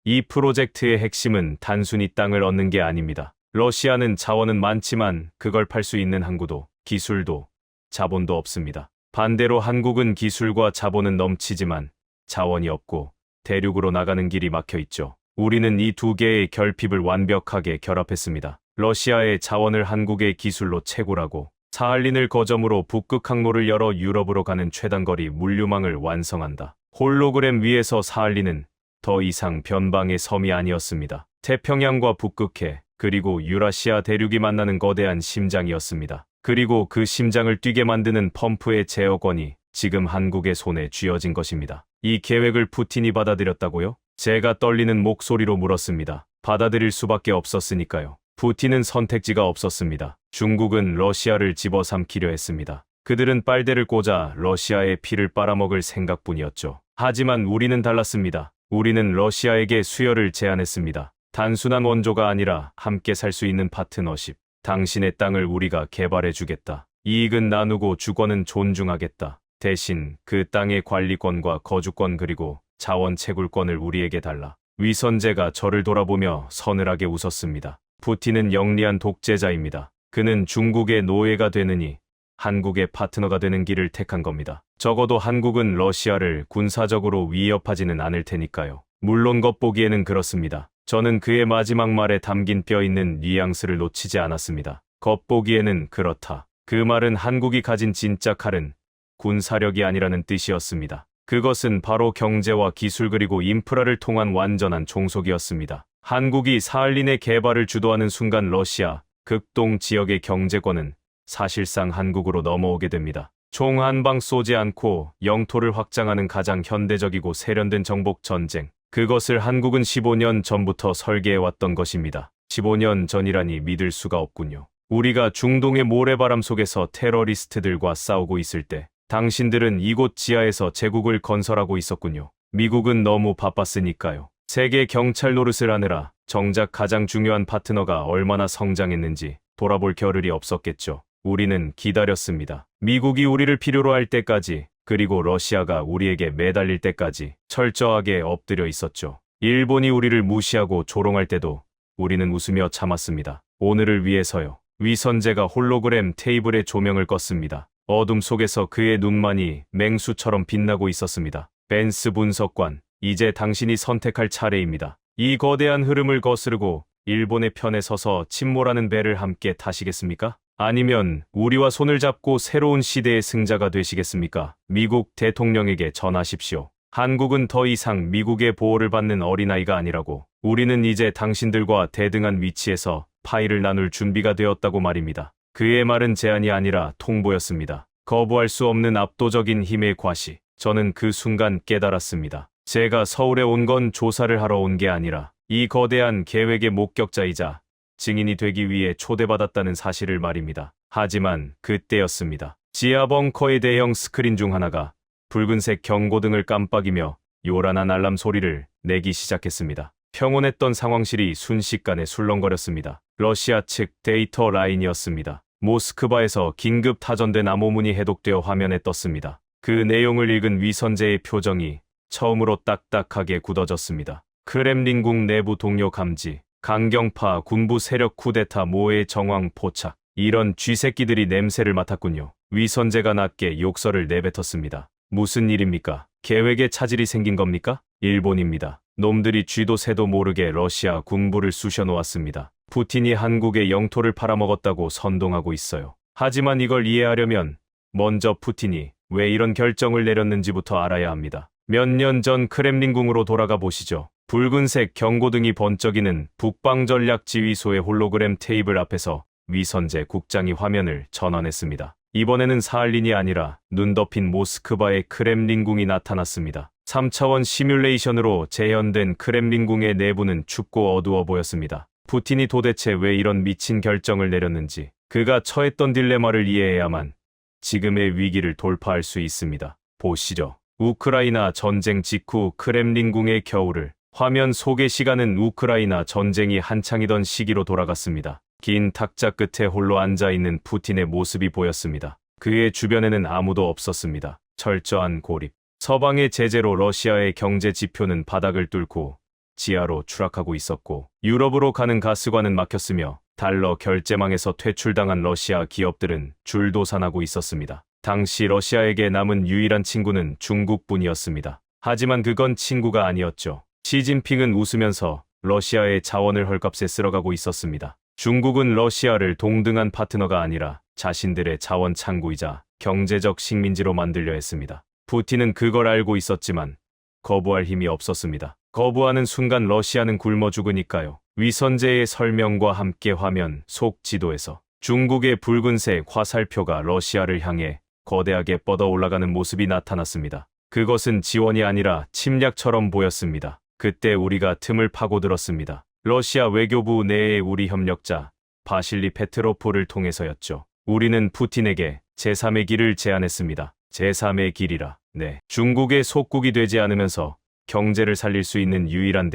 이 프로젝트의 핵심은 단순히 땅을 얻는 게 아닙니다. 러시아는 자원은 많지만 그걸 팔 수 있는 항구도, 기술도, 자본도 없습니다. 반대로 한국은 기술과 자본은 넘치지만 자원이 없고 대륙으로 나가는 길이 막혀 있죠. 우리는 이 두 개의 결핍을 완벽하게 결합했습니다. 러시아의 자원을 한국의 기술로 채굴하고 사할린을 거점으로 북극 항로를 열어 유럽으로 가는 최단거리 물류망을 완성한다. 홀로그램 위에서 사할린은 더 이상 변방의 섬이 아니었습니다. 태평양과 북극해, 그리고 유라시아 대륙이 만나는 거대한 심장이었습니다. 그리고 그 심장을 뛰게 만드는 펌프의 제어권이 지금 한국의 손에 쥐어진 것입니다. 이 계획을 푸틴이 받아들였다고요? 제가 떨리는 목소리로 물었습니다. 받아들일 수밖에 없었으니까요. 푸틴은 선택지가 없었습니다. 중국은 러시아를 집어삼키려 했습니다. 그들은 빨대를 꽂아 러시아의 피를 빨아먹을 생각뿐이었죠. 하지만 우리는 달랐습니다. 우리는 러시아에게 수혈을 제안했습니다. 단순한 원조가 아니라 함께 살 수 있는 파트너십. 당신의 땅을 우리가 개발해 주겠다. 이익은 나누고 주권은 존중하겠다. 대신 그 땅의 관리권과 거주권 그리고 자원 채굴권을 우리에게 달라. 위선재가 저를 돌아보며 서늘하게 웃었습니다. 푸틴은 영리한 독재자입니다. 그는 중국의 노예가 되느니 한국의 파트너가 되는 길을 택한 겁니다. 적어도 한국은 러시아를 군사적으로 위협하지는 않을 테니까요. 물론 겉보기에는 그렇습니다. 저는 그의 마지막 말에 담긴 뼈 있는 뉘앙스를 놓치지 않았습니다. 겉보기에는 그렇다. 그 말은 한국이 가진 진짜 칼은 군사력이 아니라는 뜻이었습니다. 그것은 바로 경제와 기술 그리고 인프라를 통한 완전한 종속이었습니다. 한국이 사할린의 개발을 주도하는 순간 러시아, 극동 지역의 경제권은 사실상 한국으로 넘어오게 됩니다. 총 한 방 쏘지 않고 영토를 확장하는 가장 현대적이고 세련된 정복 전쟁. 그것을 한국은 15년 전부터 설계해왔던 것입니다. 15년 전이라니 믿을 수가 없군요. 우리가 중동의 모래바람 속에서 테러리스트들과 싸우고 있을 때 당신들은 이곳 지하에서 제국을 건설하고 있었군요. 미국은 너무 바빴으니까요. 세계 경찰 노릇을 하느라 정작 가장 중요한 파트너가 얼마나 성장했는지 돌아볼 겨를이 없었겠죠. 우리는 기다렸습니다. 미국이 우리를 필요로 할 때까지, 그리고 러시아가 우리에게 매달릴 때까지 철저하게 엎드려 있었죠. 일본이 우리를 무시하고 조롱할 때도 우리는 웃으며 참았습니다. 오늘을 위해서요. 위선재가 홀로그램 테이블에 조명을 껐습니다. 어둠 속에서 그의 눈만이 맹수처럼 빛나고 있었습니다. 벤스 분석관, 이제 당신이 선택할 차례입니다. 이 거대한 흐름을 거스르고 일본의 편에 서서 침몰하는 배를 함께 타시겠습니까? 아니면 우리와 손을 잡고 새로운 시대의 승자가 되시겠습니까? 미국 대통령에게 전하십시오. 한국은 더 이상 미국의 보호를 받는 어린아이가 아니라고. 우리는 이제 당신들과 대등한 위치에서 파이를 나눌 준비가 되었다고 말입니다. 그의 말은 제안이 아니라 통보였습니다. 거부할 수 없는 압도적인 힘의 과시. 저는 그 순간 깨달았습니다. 제가 서울에 온 건 조사를 하러 온 게 아니라 이 거대한 계획의 목격자이자 증인이 되기 위해 초대받았다는 사실을 말입니다. 하지만 그때였습니다. 지하 벙커의 대형 스크린 중 하나가 붉은색 경고등을 깜빡이며 요란한 알람 소리를 내기 시작했습니다. 평온했던 상황실이 순식간에 술렁거렸습니다. 러시아 측 데이터 라인이었습니다. 모스크바에서 긴급 타전된 암호문이 해독되어 화면에 떴습니다. 그 내용을 읽은 위선재의 표정이 처음으로 딱딱하게 굳어졌습니다. 크렘린궁 내부 동료 감지, 강경파 군부 세력 쿠데타 모의 정황 포착. 이런 쥐새끼들이 냄새를 맡았군요. 위선재가 낮게 욕설을 내뱉었습니다. 무슨 일입니까? 계획에 차질이 생긴 겁니까? 일본입니다. 놈들이 쥐도 새도 모르게 러시아 군부를 쑤셔놓았습니다. 푸틴이 한국의 영토를 팔아먹었다고 선동하고 있어요. 하지만 이걸 이해하려면 먼저 푸틴이 왜 이런 결정을 내렸는지부터 알아야 합니다. 몇 년 전 크렘린궁으로 돌아가 보시죠. 붉은색 경고등이 번쩍이는 북방전략지휘소의 홀로그램 테이블 앞에서 위선재 국장이 화면을 전환했습니다. 이번에는 사할린이 아니라 눈 덮인 모스크바의 크렘린궁이 나타났습니다. 3차원 시뮬레이션으로 재현된 크렘린궁의 내부는 춥고 어두워 보였습니다. 푸틴이 도대체 왜 이런 미친 결정을 내렸는지, 그가 처했던 딜레마를 이해해야만 지금의 위기를 돌파할 수 있습니다. 보시죠. 우크라이나 전쟁 직후 크렘린궁의 겨울을. 화면 속의 시간은 우크라이나 전쟁이 한창이던 시기로 돌아갔습니다. 긴 탁자 끝에 홀로 앉아있는 푸틴의 모습이 보였습니다. 그의 주변에는 아무도 없었습니다. 철저한 고립. 서방의 제재로 러시아의 경제 지표는 바닥을 뚫고 지하로 추락하고 있었고, 유럽으로 가는 가스관은 막혔으며 달러 결제망에서 퇴출당한 러시아 기업들은 줄도산하고 있었습니다. 당시 러시아에게 남은 유일한 친구는 중국뿐이었습니다. 하지만 그건 친구가 아니었죠. 시진핑은 웃으면서 러시아의 자원을 헐값에 쓸어가고 있었습니다. 중국은 러시아를 동등한 파트너가 아니라 자신들의 자원 창구이자 경제적 식민지로 만들려 했습니다. 푸틴은 그걸 알고 있었지만 거부할 힘이 없었습니다. 거부하는 순간 러시아는 굶어 죽으니까요. 위선재의 설명과 함께 화면 속 지도에서 중국의 붉은색 화살표가 러시아를 향해 거대하게 뻗어 올라가는 모습이 나타났습니다. 그것은 지원이 아니라 침략처럼 보였습니다. 그때 우리가 틈을 파고들었습니다. 러시아 외교부 내의 우리 협력자 바실리 페트로프를 통해서였죠. 우리는 푸틴에게 제3의 길을 제안했습니다. 제3의 길이라. 네. 중국의 속국이 되지 않으면서 경제를 살릴 수 있는 유일한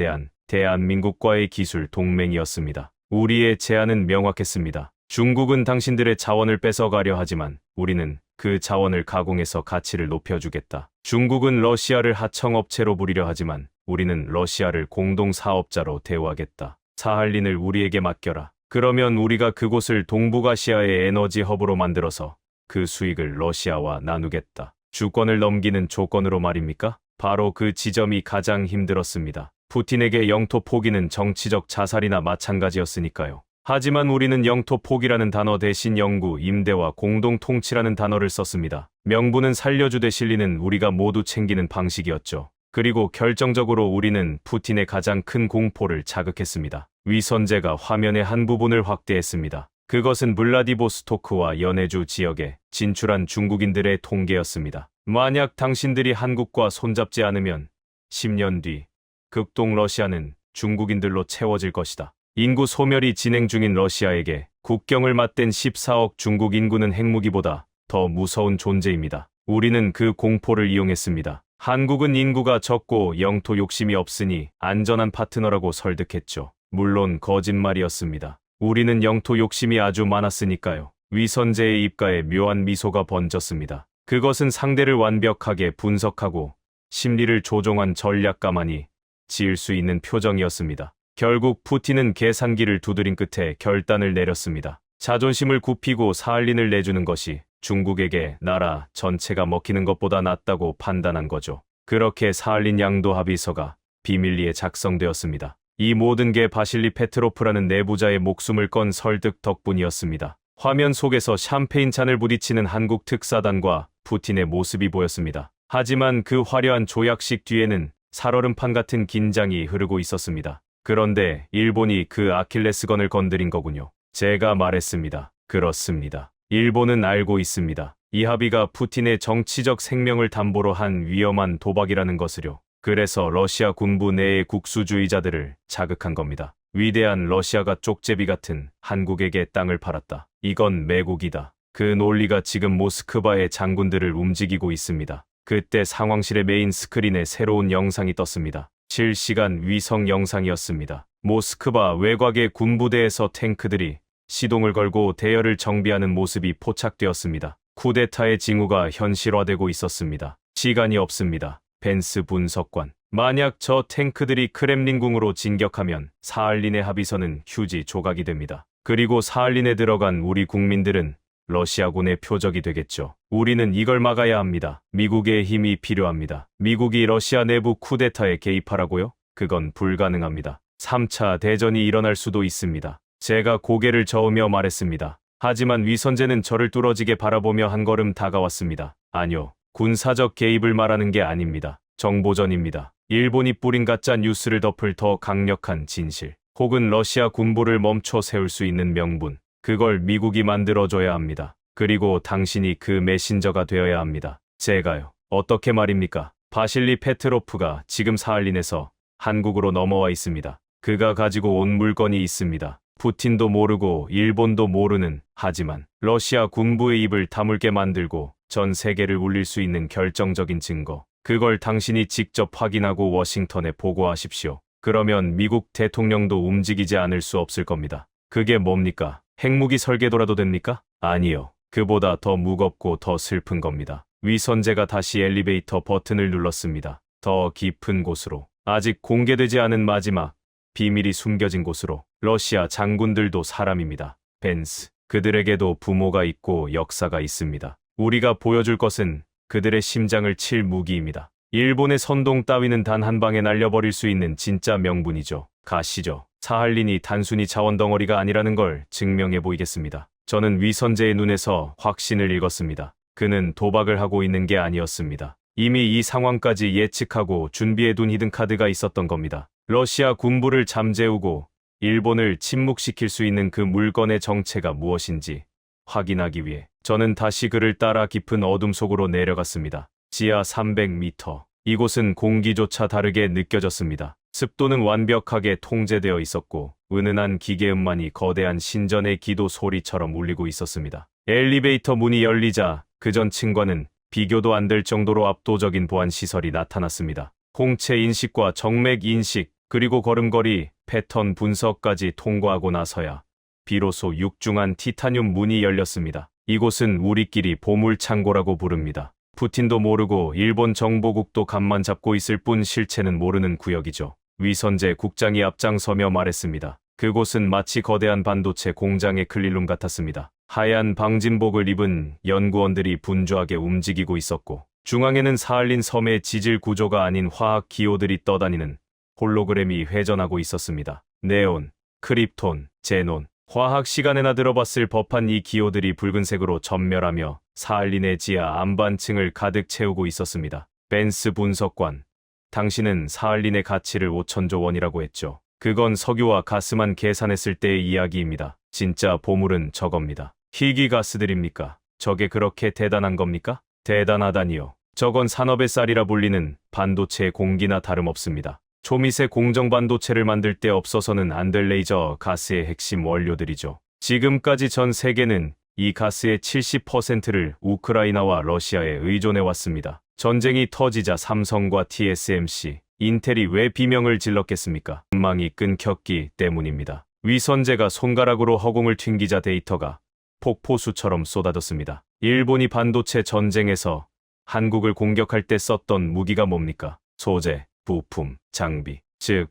대한민국과의 기술 동맹이었습니다. 우리의 제안은 명확했습니다. 중국은 당신들의 자원을 뺏어가려 하지만 우리는 그 자원을 가공해서 가치를 높여주겠다. 중국은 러시아를 하청업체로 부리려 하지만 우리는 러시아를 공동 사업자로 대우하겠다. 사할린을 우리에게 맡겨라. 그러면 우리가 그곳을 동북아시아의 에너지 허브로 만들어서 그 수익을 러시아와 나누겠다. 주권을 넘기는 조건으로 말입니까? 바로 그 지점이 가장 힘들었습니다. 푸틴에게 영토 포기는 정치적 자살이나 마찬가지였으니까요. 하지만 우리는 영토 포기라는 단어 대신 영구, 임대와 공동 통치라는 단어를 썼습니다. 명분은 살려주되 실리는 우리가 모두 챙기는 방식이었죠. 그리고 결정적으로 우리는 푸틴의 가장 큰 공포를 자극했습니다. 위선제가 화면의 한 부분을 확대했습니다. 그것은 블라디보스토크와 연해주 지역에 진출한 중국인들의 통계였습니다. 만약 당신들이 한국과 손잡지 않으면 10년 뒤 극동 러시아는 중국인들로 채워질 것이다. 인구 소멸이 진행 중인 러시아에게 국경을 맞댄 14억 중국 인구는 핵무기보다 더 무서운 존재입니다. 우리는 그 공포를 이용했습니다. 한국은 인구가 적고 영토 욕심이 없으니 안전한 파트너라고 설득했죠. 물론 거짓말이었습니다. 우리는 영토 욕심이 아주 많았으니까요. 위선제의 입가에 묘한 미소가 번졌습니다. 그것은 상대를 완벽하게 분석하고 심리를 조종한 전략가만이 지을 수 있는 표정이었습니다. 결국 푸틴은 계산기를 두드린 끝에 결단을 내렸습니다. 자존심을 굽히고 사할린을 내주는 것이 중국에게 나라 전체가 먹히는 것보다 낫다고 판단한 거죠. 그렇게 사할린 양도 합의서가 비밀리에 작성되었습니다. 이 모든 게 바실리 페트로프라는 내부자의 목숨을 건 설득 덕분이었습니다. 화면 속에서 샴페인 잔을 부딪히는 한국 특사단과 푸틴의 모습이 보였습니다. 하지만 그 화려한 조약식 뒤에는 살얼음판 같은 긴장이 흐르고 있었습니다. 그런데 일본이 그 아킬레스건을 건드린 거군요. 제가 말했습니다. 그렇습니다. 일본은 알고 있습니다. 이 합의가 푸틴의 정치적 생명을 담보로 한 위험한 도박이라는 것을요. 그래서 러시아 군부 내의 국수주의자들을 자극한 겁니다. 위대한 러시아가 쪽제비 같은 한국에게 땅을 팔았다. 이건 매국이다. 그 논리가 지금 모스크바의 장군들을 움직이고 있습니다. 그때 상황실의 메인 스크린에 새로운 영상이 떴습니다. 실시간 위성 영상이었습니다. 모스크바 외곽의 군부대에서 탱크들이 시동을 걸고 대열을 정비하는 모습이 포착되었습니다. 쿠데타의 징후가 현실화되고 있었습니다. 시간이 없습니다. 벤스 분석관. 만약 저 탱크들이 크렘린궁으로 진격하면 사할린의 합의서는 휴지 조각이 됩니다. 그리고 사할린에 들어간 우리 국민들은 러시아군의 표적이 되겠죠. 우리는 이걸 막아야 합니다. 미국의 힘이 필요합니다. 미국이 러시아 내부 쿠데타에 개입하라고요? 그건 불가능합니다. 3차 대전이 일어날 수도 있습니다. 제가 고개를 저으며 말했습니다. 하지만 위선제는 저를 뚫어지게 바라보며 한 걸음 다가왔습니다. 아니요. 군사적 개입을 말하는 게 아닙니다. 정보전입니다. 일본이 뿌린 가짜 뉴스를 덮을 더 강력한 진실, 혹은 러시아 군부를 멈춰 세울 수 있는 명분, 그걸 미국이 만들어줘야 합니다. 그리고 당신이 그 메신저가 되어야 합니다. 제가요. 어떻게 말입니까? 바실리 페트로프가 지금 사할린에서 한국으로 넘어와 있습니다. 그가 가지고 온 물건이 있습니다. 푸틴도 모르고 일본도 모르는, 하지만 러시아 군부의 입을 다물게 만들고 전 세계를 울릴 수 있는 결정적인 증거. 그걸 당신이 직접 확인하고 워싱턴에 보고하십시오. 그러면 미국 대통령도 움직이지 않을 수 없을 겁니다. 그게 뭡니까? 핵무기 설계도라도 됩니까? 아니요. 그보다 더 무겁고 더 슬픈 겁니다. 위선제가 다시 엘리베이터 버튼을 눌렀습니다. 더 깊은 곳으로. 아직 공개되지 않은 마지막, 비밀이 숨겨진 곳으로. 러시아 장군들도 사람입니다. 벤스. 그들에게도 부모가 있고 역사가 있습니다. 우리가 보여줄 것은 그들의 심장을 칠 무기입니다. 일본의 선동 따위는 단 한 방에 날려버릴 수 있는 진짜 명분이죠. 가시죠. 사할린이 단순히 자원덩어리가 아니라는 걸 증명해 보이겠습니다. 저는 위선제의 눈에서 확신을 읽었습니다. 그는 도박을 하고 있는 게 아니었습니다. 이미 이 상황까지 예측하고 준비해둔 히든카드가 있었던 겁니다. 러시아 군부를 잠재우고 일본을 침묵시킬 수 있는 그 물건의 정체가 무엇인지 확인하기 위해 저는 다시 그를 따라 깊은 어둠 속으로 내려갔습니다. 지하 300m. 이곳은 공기조차 다르게 느껴졌습니다. 습도는 완벽하게 통제되어 있었고 은은한 기계음만이 거대한 신전의 기도 소리처럼 울리고 있었습니다. 엘리베이터 문이 열리자 그 전 층과는 비교도 안 될 정도로 압도적인 보안 시설이 나타났습니다. 홍채 인식과 정맥 인식, 그리고 걸음걸이, 패턴 분석까지 통과하고 나서야 비로소 육중한 티타늄 문이 열렸습니다. 이곳은 우리끼리 보물창고라고 부릅니다. 푸틴도 모르고 일본 정보국도 간만 잡고 있을 뿐 실체는 모르는 구역이죠. 위선재 국장이 앞장서며 말했습니다. 그곳은 마치 거대한 반도체 공장의 클린룸 같았습니다. 하얀 방진복을 입은 연구원들이 분주하게 움직이고 있었고 중앙에는 사할린 섬의 지질 구조가 아닌 화학 기호들이 떠다니는 홀로그램이 회전하고 있었습니다. 네온, 크립톤, 제논, 화학 시간에나 들어봤을 법한 이 기호들이 붉은색으로 전멸하며 사할린의 지하 안반층을 가득 채우고 있었습니다. 벤스 분석관, 당신은 사할린의 가치를 5천조 원이라고 했죠. 그건 석유와 가스만 계산했을 때의 이야기입니다. 진짜 보물은 저겁니다. 희귀가스들입니까? 저게 그렇게 대단한 겁니까? 대단하다니요. 저건 산업의 쌀이라 불리는 반도체의 공기나 다름없습니다. 초미세 공정 반도체를 만들 때 없어서는 안 될 레이저 가스의 핵심 원료들이죠. 지금까지 전 세계는 이 가스의 70%를 우크라이나와 러시아에 의존해왔습니다. 전쟁이 터지자 삼성과 TSMC, 인텔이 왜 비명을 질렀겠습니까? 전망이 끊겼기 때문입니다. 위선재가 손가락으로 허공을 튕기자 데이터가 폭포수처럼 쏟아졌습니다. 일본이 반도체 전쟁에서 한국을 공격할 때 썼던 무기가 뭡니까? 소재, 부품, 장비, 즉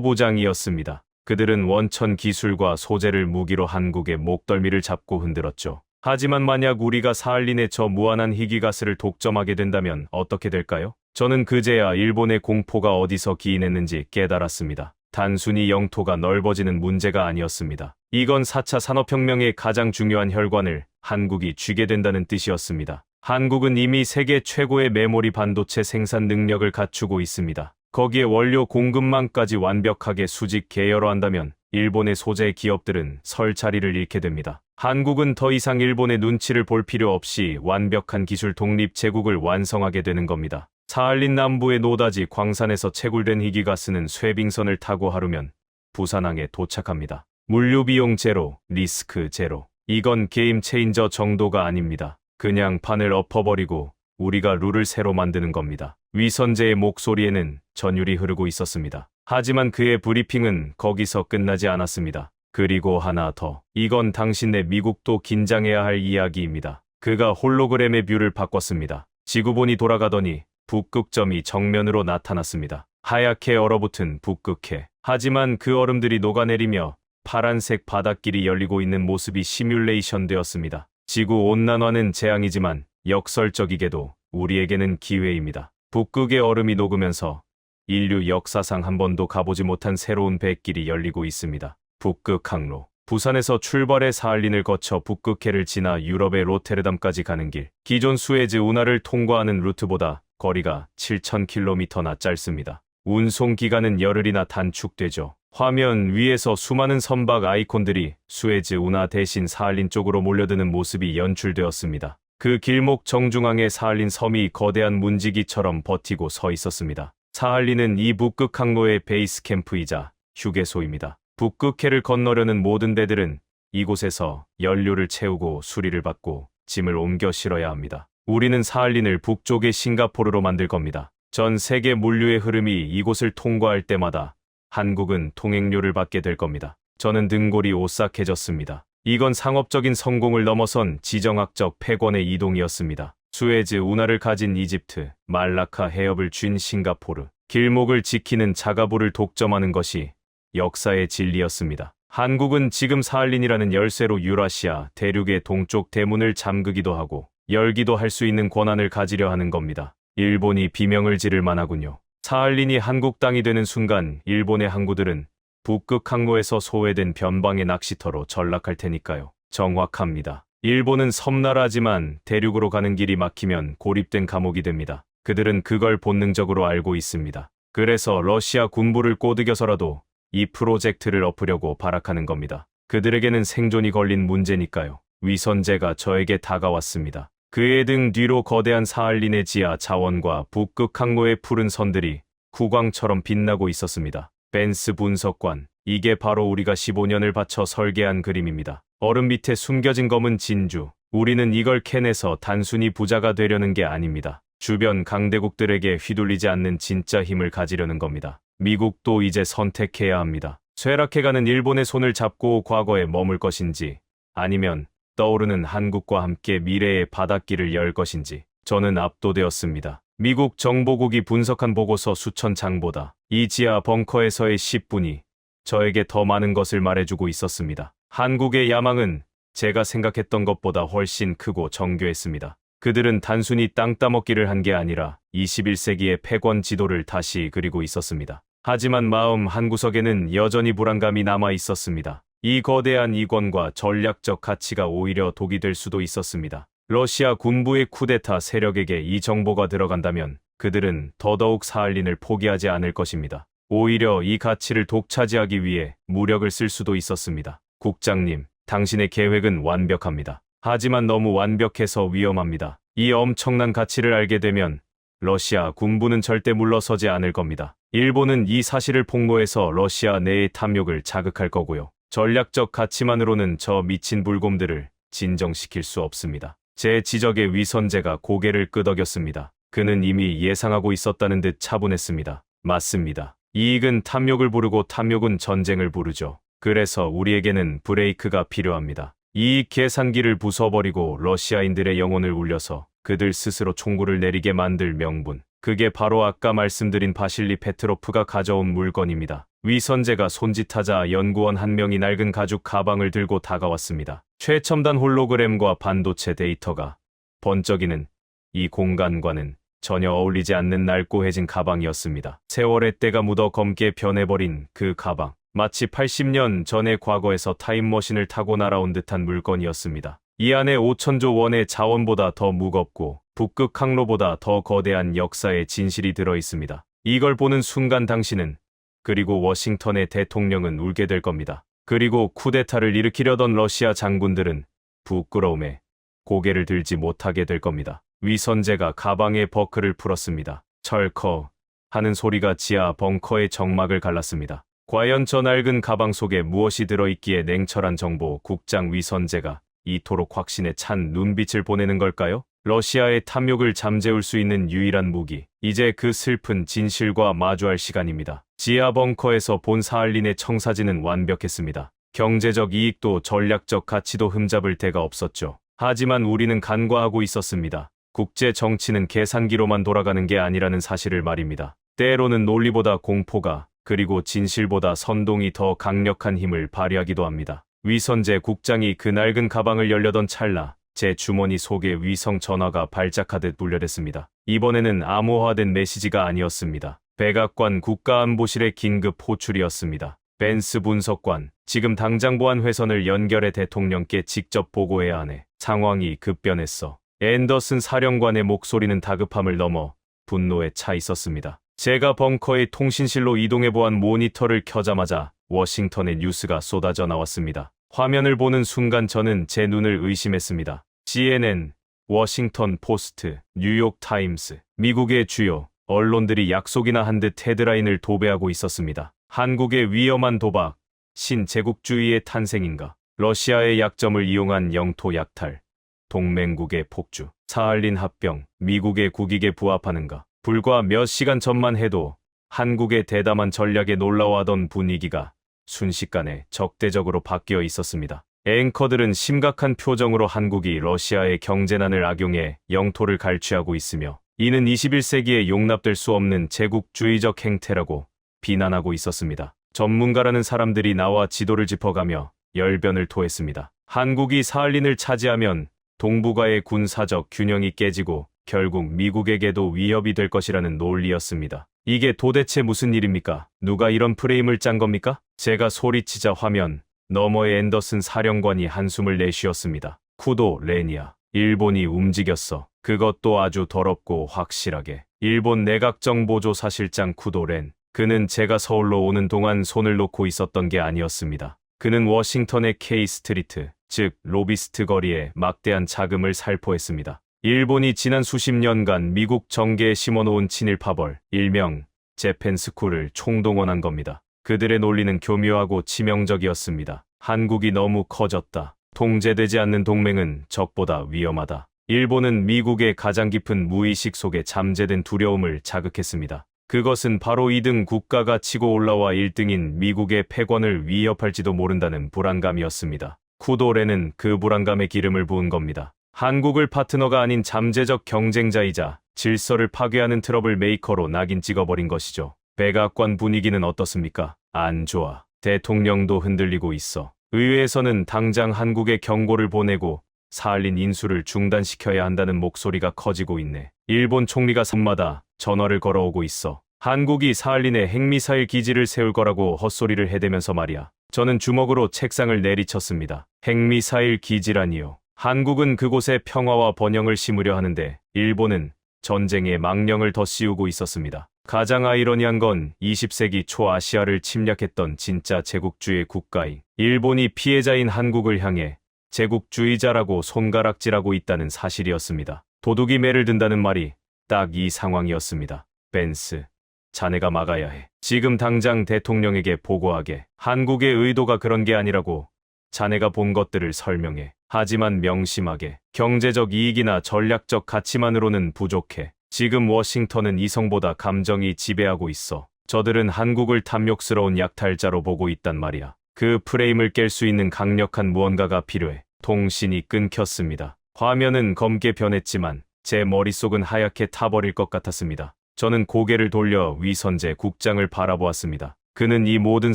소부장이었습니다. 그들은 원천 기술과 소재를 무기로 한국의 목덜미를 잡고 흔들었죠. 하지만 만약 우리가 사할린의 저 무한한 희귀가스를 독점하게 된다면 어떻게 될까요? 저는 그제야 일본의 공포가 어디서 기인했는지 깨달았습니다. 단순히 영토가 넓어지는 문제가 아니었습니다. 이건 4차 산업혁명의 가장 중요한 혈관을 한국이 쥐게 된다는 뜻이었습니다. 한국은 이미 세계 최고의 메모리 반도체 생산 능력을 갖추고 있습니다. 거기에 원료 공급망까지 완벽하게 수직 계열화한다면 일본의 소재 기업들은 설 자리를 잃게 됩니다. 한국은 더 이상 일본의 눈치를 볼 필요 없이 완벽한 기술 독립 제국을 완성하게 되는 겁니다. 사할린 남부의 노다지 광산에서 채굴된 희귀가스는 쇠빙선을 타고 하루면 부산항에 도착합니다. 물류비용 제로, 리스크 제로. 이건 게임 체인저 정도가 아닙니다. 그냥 판을 엎어버리고 우리가 룰을 새로 만드는 겁니다. 위선재의 목소리에는 전율이 흐르고 있었습니다. 하지만 그의 브리핑은 거기서 끝나지 않았습니다. 그리고 하나 더. 이건 당신네 미국도 긴장해야 할 이야기입니다. 그가 홀로그램의 뷰를 바꿨습니다. 지구본이 돌아가더니 북극점이 정면으로 나타났습니다. 하얗게 얼어붙은 북극해. 하지만 그 얼음들이 녹아내리며 파란색 바닷길이 열리고 있는 모습이 시뮬레이션 되었습니다. 지구온난화는 재앙이지만 역설적이게도 우리에게는 기회입니다. 북극의 얼음이 녹으면서 인류 역사상 한 번도 가보지 못한 새로운 백길이 열리고 있습니다. 북극항로. 부산에서 출발해 사할린을 거쳐 북극해를 지나 유럽의 로테르담까지 가는 길. 기존 수에즈 운하를 통과하는 루트보다 거리가 7,000km나 짧습니다. 운송 기간은 열흘이나 단축되죠. 화면 위에서 수많은 선박 아이콘들이 수에즈 운하 대신 사할린 쪽으로 몰려드는 모습이 연출되었습니다. 그 길목 정중앙에 사할린 섬이 거대한 문지기처럼 버티고 서 있었습니다. 사할린은 이 북극항로의 베이스 캠프이자 휴게소입니다. 북극해를 건너려는 모든 배들은 이곳에서 연료를 채우고 수리를 받고 짐을 옮겨 실어야 합니다. 우리는 사할린을 북쪽의 싱가포르로 만들 겁니다. 전 세계 물류의 흐름이 이곳을 통과할 때마다 한국은 통행료를 받게 될 겁니다. 저는 등골이 오싹해졌습니다. 이건 상업적인 성공을 넘어선 지정학적 패권의 이동이었습니다. 수에즈 운하를 가진 이집트, 말라카 해협을 쥔 싱가포르, 길목을 지키는 자가부를 독점하는 것이 역사의 진리였습니다. 한국은 지금 사할린이라는 열쇠로 유라시아 대륙의 동쪽 대문을 잠그기도 하고 열기도 할 수 있는 권한을 가지려 하는 겁니다. 일본이 비명을 지를 만하군요. 사할린이 한국 땅이 되는 순간 일본의 항구들은 북극 항로에서 소외된 변방의 낚시터로 전락할 테니까요. 정확합니다. 일본은 섬나라지만 대륙으로 가는 길이 막히면 고립된 감옥이 됩니다. 그들은 그걸 본능적으로 알고 있습니다. 그래서 러시아 군부를 꼬드겨서라도 이 프로젝트를 엎으려고 발악하는 겁니다. 그들에게는 생존이 걸린 문제니까요. 위선재가 저에게 다가왔습니다. 그의 등 뒤로 거대한 사할린의 지하 자원과 북극 항로의 푸른 선들이 쿠광처럼 빛나고 있었습니다. 벤스 분석관, 이게 바로 우리가 15년을 바쳐 설계한 그림입니다. 얼음 밑에 숨겨진 검은 진주. 우리는 이걸 캐내서 단순히 부자가 되려는 게 아닙니다. 주변 강대국들에게 휘둘리지 않는 진짜 힘을 가지려는 겁니다. 미국도 이제 선택해야 합니다. 쇠락해가는 일본의 손을 잡고 과거에 머물 것인지, 아니면 떠오르는 한국과 함께 미래의 바닷길을 열 것인지. 저는 압도되었습니다. 미국 정보국이 분석한 보고서 수천 장보다 이 지하 벙커에서의 10분이 저에게 더 많은 것을 말해주고 있었습니다. 한국의 야망은 제가 생각했던 것보다 훨씬 크고 정교했습니다. 그들은 단순히 땅 따먹기를 한 게 아니라 21세기의 패권 지도를 다시 그리고 있었습니다. 하지만 마음 한구석에는 여전히 불안감이 남아 있었습니다. 이 거대한 이권과 전략적 가치가 오히려 독이 될 수도 있었습니다. 러시아 군부의 쿠데타 세력에게 이 정보가 들어간다면 그들은 더더욱 사할린을 포기하지 않을 것입니다. 오히려 이 가치를 독차지하기 위해 무력을 쓸 수도 있었습니다. 국장님, 당신의 계획은 완벽합니다. 하지만 너무 완벽해서 위험합니다. 이 엄청난 가치를 알게 되면 러시아 군부는 절대 물러서지 않을 겁니다. 일본은 이 사실을 폭로해서 러시아 내의 탐욕을 자극할 거고요. 전략적 가치만으로는 저 미친 불곰들을 진정시킬 수 없습니다. 제 지적에 위선재가 고개를 끄덕였습니다. 그는 이미 예상하고 있었다는 듯 차분했습니다. 맞습니다. 이익은 탐욕을 부르고 탐욕은 전쟁을 부르죠. 그래서 우리에게는 브레이크가 필요합니다. 이익 계산기를 부숴버리고 러시아인들의 영혼을 울려서 그들 스스로 총구를 내리게 만들 명분. 그게 바로 아까 말씀드린 바실리 페트로프가 가져온 물건입니다. 위선재가 손짓하자 연구원 한 명이 낡은 가죽 가방을 들고 다가왔습니다. 최첨단 홀로그램과 반도체 데이터가 번쩍이는 이 공간과는 전혀 어울리지 않는 낡고해진 가방이었습니다. 세월의 때가 묻어 검게 변해버린 그 가방. 마치 80년 전의 과거에서 타임머신을 타고 날아온 듯한 물건이었습니다. 이 안에 5천조 원의 자원보다 더 무겁고 북극 항로보다 더 거대한 역사의 진실이 들어있습니다. 이걸 보는 순간 당신은, 그리고 워싱턴의 대통령은 울게 될 겁니다. 그리고 쿠데타를 일으키려던 러시아 장군들은 부끄러움에 고개를 들지 못하게 될 겁니다. 위선재가 가방의 버클을 풀었습니다. 철커 하는 소리가 지하 벙커의 정막을 갈랐습니다. 과연 저 낡은 가방 속에 무엇이 들어있기에 냉철한 정보 국장 위선재가 이토록 확신에 찬 눈빛을 보내는 걸까요? 러시아의 탐욕을 잠재울 수 있는 유일한 무기. 이제 그 슬픈 진실과 마주할 시간입니다. 지하 벙커에서 본 사할린의 청사진은 완벽했습니다. 경제적 이익도 전략적 가치도 흠잡을 데가 없었죠. 하지만 우리는 간과하고 있었습니다. 국제 정치는 계산기로만 돌아가는 게 아니라는 사실을 말입니다. 때로는 논리보다 공포가, 그리고 진실보다 선동이 더 강력한 힘을 발휘하기도 합니다. 위선재 국장이 그 낡은 가방을 열려던 찰나 제 주머니 속에 위성 전화가 발작하듯 울려댔습니다. 이번에는 암호화된 메시지가 아니었습니다. 백악관 국가안보실의 긴급 호출이었습니다. 벤스 분석관, 지금 당장 보안 회선을 연결해 대통령께 직접 보고해야 하네. 상황이 급변했어. 앤더슨 사령관의 목소리는 다급함을 넘어 분노에 차 있었습니다. 제가 벙커의 통신실로 이동해보안 모니터를 켜자마자 워싱턴의 뉴스가 쏟아져 나왔습니다. 화면을 보는 순간 저는 제 눈을 의심했습니다. CNN, 워싱턴 포스트, 뉴욕 타임스, 미국의 주요 언론들이 약속이나 한 듯 헤드라인을 도배하고 있었습니다. 한국의 위험한 도박, 신제국주의의 탄생인가, 러시아의 약점을 이용한 영토 약탈, 동맹국의 폭주, 사할린 합병, 미국의 국익에 부합하는가. 불과 몇 시간 전만 해도 한국의 대담한 전략에 놀라워하던 분위기가 순식간에 적대적으로 바뀌어 있었습니다. 앵커들은 심각한 표정으로 한국이 러시아의 경제난을 악용해 영토를 갈취하고 있으며 이는 21세기에 용납될 수 없는 제국주의적 행태라고 비난하고 있었습니다. 전문가라는 사람들이 나와 지도를 짚어가며 열변을 토했습니다. 한국이 사할린을 차지하면 동북아의 군사적 균형이 깨지고 결국 미국에게도 위협이 될 것이라는 논리였습니다. 이게 도대체 무슨 일입니까? 누가 이런 프레임을 짠 겁니까? 제가 소리치자 화면 너머의 앤더슨 사령관이 한숨을 내쉬었습니다. 쿠도 레니아, 일본이 움직였어. 그것도 아주 더럽고 확실하게. 일본 내각정보조사실장 쿠도 렌. 그는 제가 서울로 오는 동안 손을 놓고 있었던 게 아니었습니다. 그는 워싱턴의 K-스트리트, 즉 로비스트 거리에 막대한 자금을 살포했습니다. 일본이 지난 수십 년간 미국 정계에 심어놓은 친일 파벌, 일명 재팬스쿨을 총동원한 겁니다. 그들의 논리는 교묘하고 치명적이었습니다. 한국이 너무 커졌다. 통제되지 않는 동맹은 적보다 위험하다. 일본은 미국의 가장 깊은 무의식 속에 잠재된 두려움을 자극했습니다. 그것은 바로 2등 국가가 치고 올라와 1등인 미국의 패권을 위협할지도 모른다는 불안감이었습니다. 쿠도레는 그 불안감에 기름을 부은 겁니다. 한국을 파트너가 아닌 잠재적 경쟁자이자 질서를 파괴하는 트러블 메이커로 낙인 찍어버린 것이죠. 백악관 분위기는 어떻습니까? 안 좋아. 대통령도 흔들리고 있어. 의회에서는 당장 한국에 경고를 보내고 사할린 인수를 중단시켜야 한다는 목소리가 커지고 있네. 일본 총리가 섬마다 전화를 걸어오고 있어. 한국이 사할린에 핵미사일 기지를 세울 거라고 헛소리를 해대면서 말이야. 저는 주먹으로 책상을 내리쳤습니다. 핵미사일 기지라니요. 한국은 그곳에 평화와 번영을 심으려 하는데 일본은 전쟁의 망령을 더 씌우고 있었습니다. 가장 아이러니한 건 20세기 초 아시아를 침략했던 진짜 제국주의 국가인 일본이 피해자인 한국을 향해 제국주의자라고 손가락질하고 있다는 사실이었습니다. 도둑이 매를 든다는 말이 딱 이 상황이었습니다. 벤스, 자네가 막아야 해. 지금 당장 대통령에게 보고하게. 한국의 의도가 그런 게 아니라고 자네가 본 것들을 설명해. 하지만 명심하게. 경제적 이익이나 전략적 가치만으로는 부족해. 지금 워싱턴은 이성보다 감정이 지배하고 있어. 저들은 한국을 탐욕스러운 약탈자로 보고 있단 말이야. 그 프레임을 깰 수 있는 강력한 무언가가 필요해. 통신이 끊겼습니다. 화면은 검게 변했지만 제 머릿속은 하얗게 타버릴 것 같았습니다. 저는 고개를 돌려 위선재 국장을 바라보았습니다. 그는 이 모든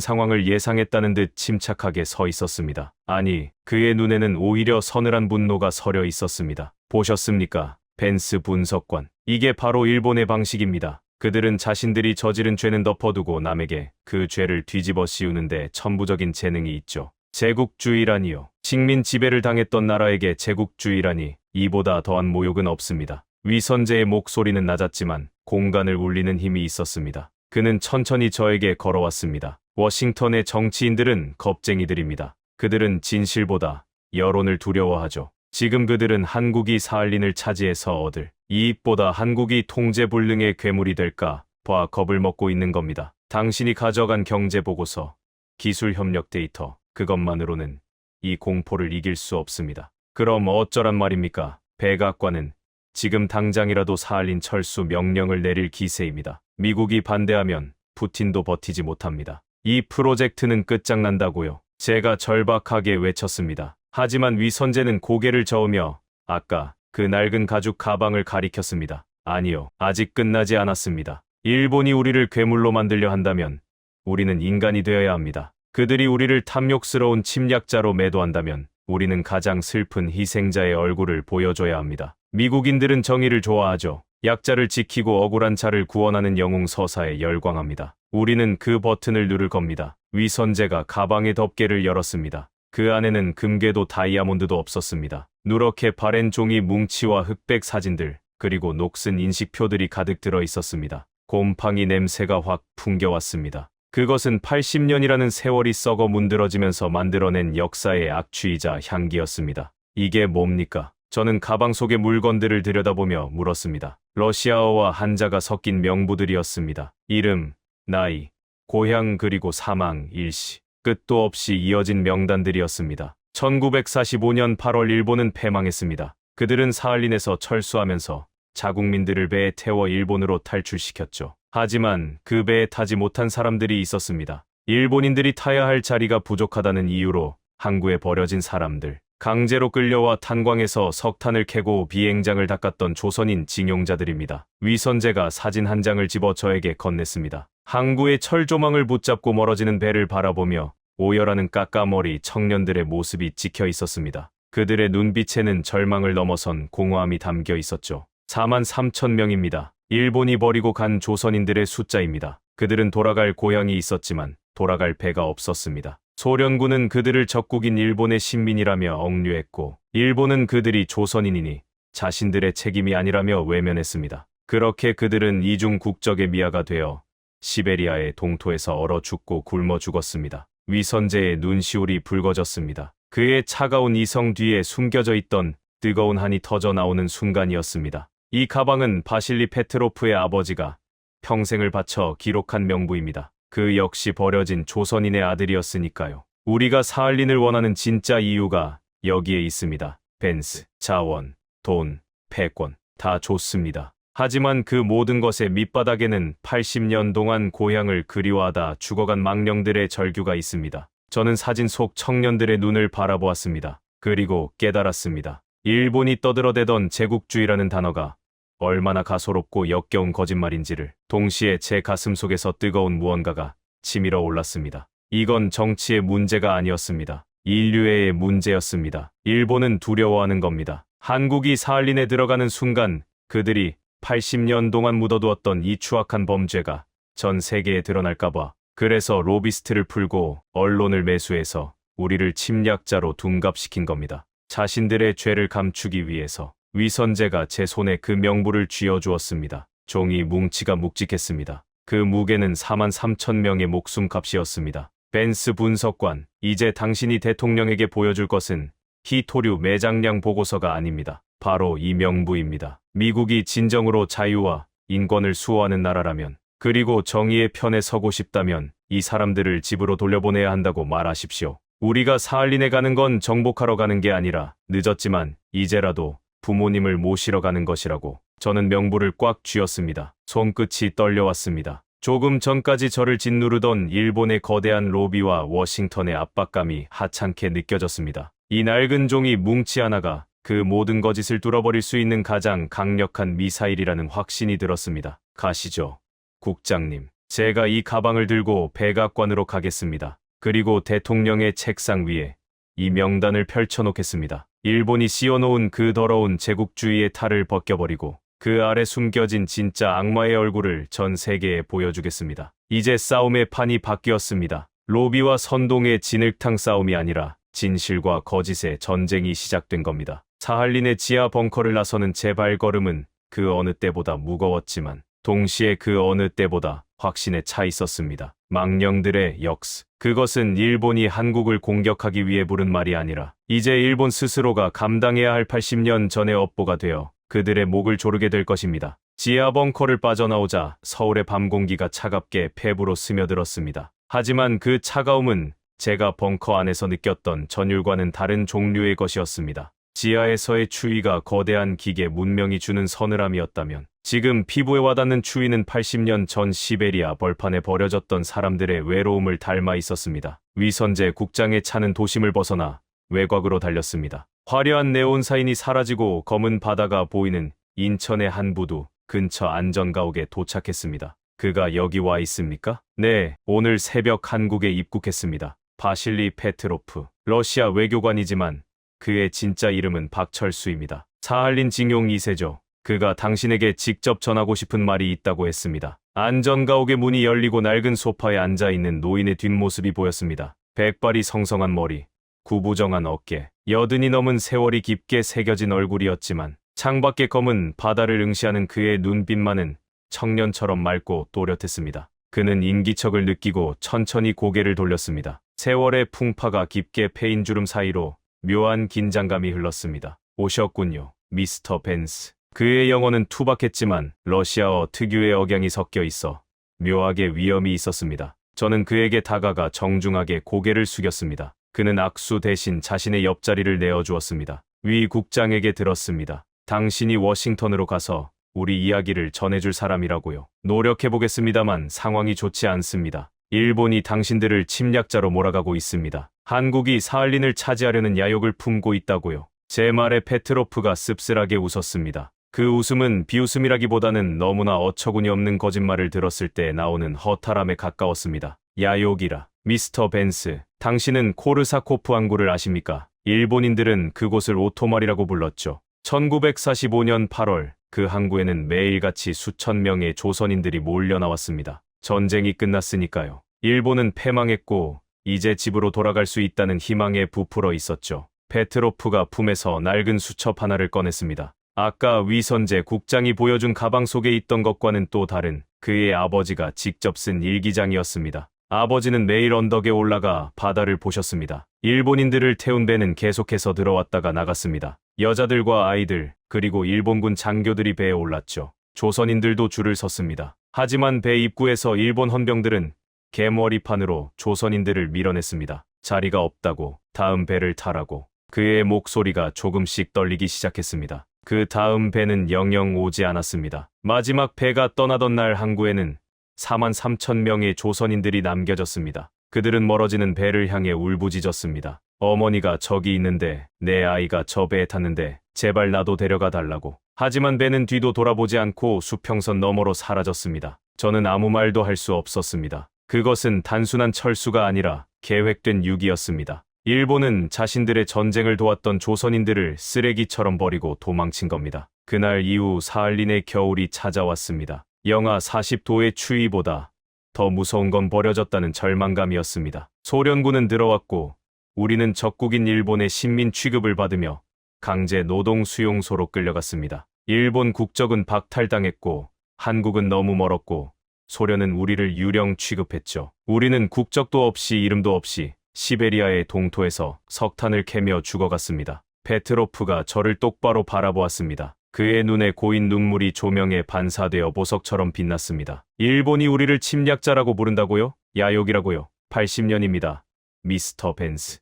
상황을 예상했다는 듯 침착하게 서 있었습니다. 아니, 그의 눈에는 오히려 서늘한 분노가 서려 있었습니다. 보셨습니까? 벤스 분석관. 이게 바로 일본의 방식입니다. 그들은 자신들이 저지른 죄는 덮어두고 남에게 그 죄를 뒤집어 씌우는데 천부적인 재능이 있죠. 제국주의라니요. 식민 지배를 당했던 나라에게 제국주의라니 이보다 더한 모욕은 없습니다. 위선재의 목소리는 낮았지만 공간을 울리는 힘이 있었습니다. 그는 천천히 저에게 걸어왔습니다. 워싱턴의 정치인들은 겁쟁이들입니다. 그들은 진실보다 여론을 두려워하죠. 지금 그들은 한국이 사할린을 차지해서 얻을 이익보다 한국이 통제불능의 괴물이 될까 봐 겁을 먹고 있는 겁니다. 당신이 가져간 경제보고서, 기술협력 데이터, 그것만으로는 이 공포를 이길 수 없습니다. 그럼 어쩌란 말입니까? 백악관은 지금 당장이라도 사할린 철수 명령을 내릴 기세입니다. 미국이 반대하면 푸틴도 버티지 못합니다. 이 프로젝트는 끝장난다고요. 제가 절박하게 외쳤습니다. 하지만 위선재는 고개를 저으며 아까 그 낡은 가죽 가방을 가리켰습니다. 아니요, 아직 끝나지 않았습니다. 일본이 우리를 괴물로 만들려 한다면 우리는 인간이 되어야 합니다. 그들이 우리를 탐욕스러운 침략자로 매도한다면 우리는 가장 슬픈 희생자의 얼굴을 보여줘야 합니다. 미국인들은 정의를 좋아하죠. 약자를 지키고 억울한 자를 구원하는 영웅 서사에 열광합니다. 우리는 그 버튼을 누를 겁니다. 위선재가 가방의 덮개를 열었습니다. 그 안에는 금괴도 다이아몬드도 없었습니다. 누렇게 바랜 종이 뭉치와 흑백 사진들, 그리고 녹슨 인식표들이 가득 들어 있었습니다. 곰팡이 냄새가 확 풍겨왔습니다. 그것은 80년이라는 세월이 썩어 문드러지면서 만들어낸 역사의 악취이자 향기였습니다. 이게 뭡니까? 저는 가방 속의 물건들을 들여다보며 물었습니다. 러시아어와 한자가 섞인 명부들이었습니다. 이름, 나이, 고향 그리고 사망, 일시, 끝도 없이 이어진 명단들이었습니다. 1945년 8월 일본은 패망했습니다. 그들은 사할린에서 철수하면서 자국민들을 배에 태워 일본으로 탈출시켰죠. 하지만 그 배에 타지 못한 사람들이 있었습니다. 일본인들이 타야 할 자리가 부족하다는 이유로 항구에 버려진 사람들, 강제로 끌려와 탄광에서 석탄을 캐고 비행장을 닦았던 조선인 징용자들입니다. 위선재가 사진 한 장을 집어 저에게 건넸습니다. 항구의 철조망을 붙잡고 멀어지는 배를 바라보며 오열하는 까까머리 청년들의 모습이 찍혀 있었습니다. 그들의 눈빛에는 절망을 넘어선 공허함이 담겨 있었죠. 4만 3천 명입니다. 일본이 버리고 간 조선인들의 숫자입니다. 그들은 돌아갈 고향이 있었지만 돌아갈 배가 없었습니다. 소련군은 그들을 적국인 일본의 신민이라며 억류했고 일본은 그들이 조선인이니 자신들의 책임이 아니라며 외면했습니다. 그렇게 그들은 이중 국적의 미아가 되어 시베리아의 동토에서 얼어 죽고 굶어 죽었습니다. 위선재의 눈시울이 붉어졌습니다. 그의 차가운 이성 뒤에 숨겨져 있던 뜨거운 한이 터져 나오는 순간이었습니다. 이 가방은 바실리 페트로프의 아버지가 평생을 바쳐 기록한 명부입니다. 그 역시 버려진 조선인의 아들이었으니까요. 우리가 사할린을 원하는 진짜 이유가 여기에 있습니다. 벤스, 자원, 돈, 패권, 다 좋습니다. 하지만 그 모든 것의 밑바닥에는 80년 동안 고향을 그리워하다 죽어간 망령들의 절규가 있습니다. 저는 사진 속 청년들의 눈을 바라보았습니다. 그리고 깨달았습니다. 일본이 떠들어대던 제국주의라는 단어가 얼마나 가소롭고 역겨운 거짓말인지를 동시에 제 가슴 속에서 뜨거운 무언가가 치밀어 올랐습니다. 이건 정치의 문제가 아니었습니다. 인류의 문제였습니다. 일본은 두려워하는 겁니다. 한국이 사할린에 들어가는 순간 그들이 80년 동안 묻어두었던 이 추악한 범죄가 전 세계에 드러날까봐 그래서 로비스트를 풀고 언론을 매수해서 우리를 침략자로 둔갑시킨 겁니다. 자신들의 죄를 감추기 위해서 위선제가 제 손에 그 명부를 쥐어주었습니다. 종이 뭉치가 묵직했습니다. 그 무게는 43,000명의 목숨값이었습니다. 벤스 분석관, 이제 당신이 대통령에게 보여줄 것은 희토류 매장량 보고서가 아닙니다. 바로 이 명부입니다. 미국이 진정으로 자유와 인권을 수호하는 나라라면, 그리고 정의의 편에 서고 싶다면 이 사람들을 집으로 돌려보내야 한다고 말하십시오. 우리가 사할린에 가는 건 정복하러 가는 게 아니라 늦었지만 이제라도 부모님을 모시러 가는 것이라고. 저는 명부를 꽉 쥐었습니다. 손끝이 떨려왔습니다. 조금 전까지 저를 짓누르던 일본의 거대한 로비와 워싱턴의 압박감이 하찮게 느껴졌습니다. 이 낡은 종이 뭉치 하나가 그 모든 거짓을 뚫어버릴 수 있는 가장 강력한 미사일이라는 확신이 들었습니다. 가시죠, 국장님. 제가 이 가방을 들고 백악관으로 가겠습니다. 그리고 대통령의 책상 위에 이 명단을 펼쳐놓겠습니다. 일본이 씌워놓은 그 더러운 제국주의의 탈을 벗겨버리고 그 아래 숨겨진 진짜 악마의 얼굴을 전 세계에 보여주겠습니다. 이제 싸움의 판이 바뀌었습니다. 로비와 선동의 진흙탕 싸움이 아니라 진실과 거짓의 전쟁이 시작된 겁니다. 사할린의 지하 벙커를 나서는 제 발걸음은 그 어느 때보다 무거웠지만 동시에 그 어느 때보다 확신에 차 있었습니다. 망령들의 역스. 그것은 일본이 한국을 공격하기 위해 부른 말이 아니라 이제 일본 스스로가 감당해야 할 80년 전의 업보가 되어 그들의 목을 조르게 될 것입니다. 지하 벙커를 빠져나오자 서울의 밤 공기가 차갑게 폐부로 스며들었습니다. 하지만 그 차가움은 제가 벙커 안에서 느꼈던 전율과는 다른 종류의 것이었습니다. 지하에서의 추위가 거대한 기계 문명이 주는 서늘함이었다면 지금 피부에 와닿는 추위는 80년 전 시베리아 벌판에 버려졌던 사람들의 외로움을 닮아 있었습니다. 위선제 국장의 차는 도심을 벗어나 외곽으로 달렸습니다. 화려한 네온 사인이 사라지고 검은 바다가 보이는 인천의 한 부두 근처 안전가옥에 도착했습니다. 그가 여기 와 있습니까? 네, 오늘 새벽 한국에 입국했습니다. 바실리 페트로프, 러시아 외교관이지만 그의 진짜 이름은 박철수입니다. 사할린 징용 2세죠. 그가 당신에게 직접 전하고 싶은 말이 있다고 했습니다. 안전가옥의 문이 열리고 낡은 소파에 앉아있는 노인의 뒷모습이 보였습니다. 백발이 성성한 머리, 구부정한 어깨, 여든이 넘은 세월이 깊게 새겨진 얼굴이었지만 창밖의 검은 바다를 응시하는 그의 눈빛만은 청년처럼 맑고 또렷했습니다. 그는 인기척을 느끼고 천천히 고개를 돌렸습니다. 세월의 풍파가 깊게 패인 주름 사이로 묘한 긴장감이 흘렀습니다. 오셨군요, 미스터 벤스. 그의 영어는 투박했지만 러시아어 특유의 억양이 섞여 있어 묘하게 위험이 있었습니다. 저는 그에게 다가가 정중하게 고개를 숙였습니다. 그는 악수 대신 자신의 옆자리를 내어주었습니다. 위 국장에게 들었습니다. 당신이 워싱턴으로 가서 우리 이야기를 전해줄 사람이라고요. 노력해보겠습니다만 상황이 좋지 않습니다. 일본이 당신들을 침략자로 몰아가고 있습니다. 한국이 사할린을 차지하려는 야욕을 품고 있다고요. 제 말에 페트로프가 씁쓸하게 웃었습니다. 그 웃음은 비웃음이라기보다는 너무나 어처구니 없는 거짓말을 들었을 때 나오는 허탈함에 가까웠습니다. 야욕이라. 미스터 벤스, 당신은 코르사코프 항구를 아십니까? 일본인들은 그곳을 오토말이라고 불렀죠. 1945년 8월 그 항구에는 매일같이 수천 명의 조선인들이 몰려 나왔습니다. 전쟁이 끝났으니까요. 일본은 패망했고 이제 집으로 돌아갈 수 있다는 희망에 부풀어 있었죠. 페트로프가 품에서 낡은 수첩 하나를 꺼냈습니다. 아까 위선제 국장이 보여준 가방 속에 있던 것과는 또 다른 그의 아버지가 직접 쓴 일기장이었습니다. 아버지는 매일 언덕에 올라가 바다를 보셨습니다. 일본인들을 태운 배는 계속해서 들어왔다가 나갔습니다. 여자들과 아이들, 그리고 일본군 장교들이 배에 올랐죠. 조선인들도 줄을 섰습니다. 하지만 배 입구에서 일본 헌병들은 개머리판으로 조선인들을 밀어냈습니다. 자리가 없다고, 다음 배를 타라고. 그의 목소리가 조금씩 떨리기 시작했습니다. 그 다음 배는 영영 오지 않았습니다. 마지막 배가 떠나던 날 항구에는 43,000명의 조선인들이 남겨졌습니다. 그들은 멀어지는 배를 향해 울부짖었습니다. 어머니가 저기 있는데, 내 아이가 저 배에 탔는데 제발 나도 데려가 달라고. 하지만 배는 뒤도 돌아보지 않고 수평선 너머로 사라졌습니다. 저는 아무 말도 할 수 없었습니다. 그것은 단순한 철수가 아니라 계획된 유기였습니다. 일본은 자신들의 전쟁을 도왔던 조선인들을 쓰레기처럼 버리고 도망친 겁니다. 그날 이후 사할린의 겨울이 찾아왔습니다. 영하 40도의 추위보다 더 무서운 건 버려졌다는 절망감이었습니다. 소련군은 들어왔고 우리는 적국인 일본의 식민 취급을 받으며 강제 노동 수용소로 끌려갔습니다. 일본 국적은 박탈당했고 한국은 너무 멀었고 소련은 우리를 유령 취급했죠. 우리는 국적도 없이 이름도 없이 시베리아의 동토에서 석탄을 캐며 죽어갔습니다. 페트로프가 저를 똑바로 바라보았습니다. 그의 눈에 고인 눈물이 조명에 반사되어 보석처럼 빛났습니다. 일본이 우리를 침략자라고 부른다고요? 야욕이라고요? 80년입니다. 미스터 벤스.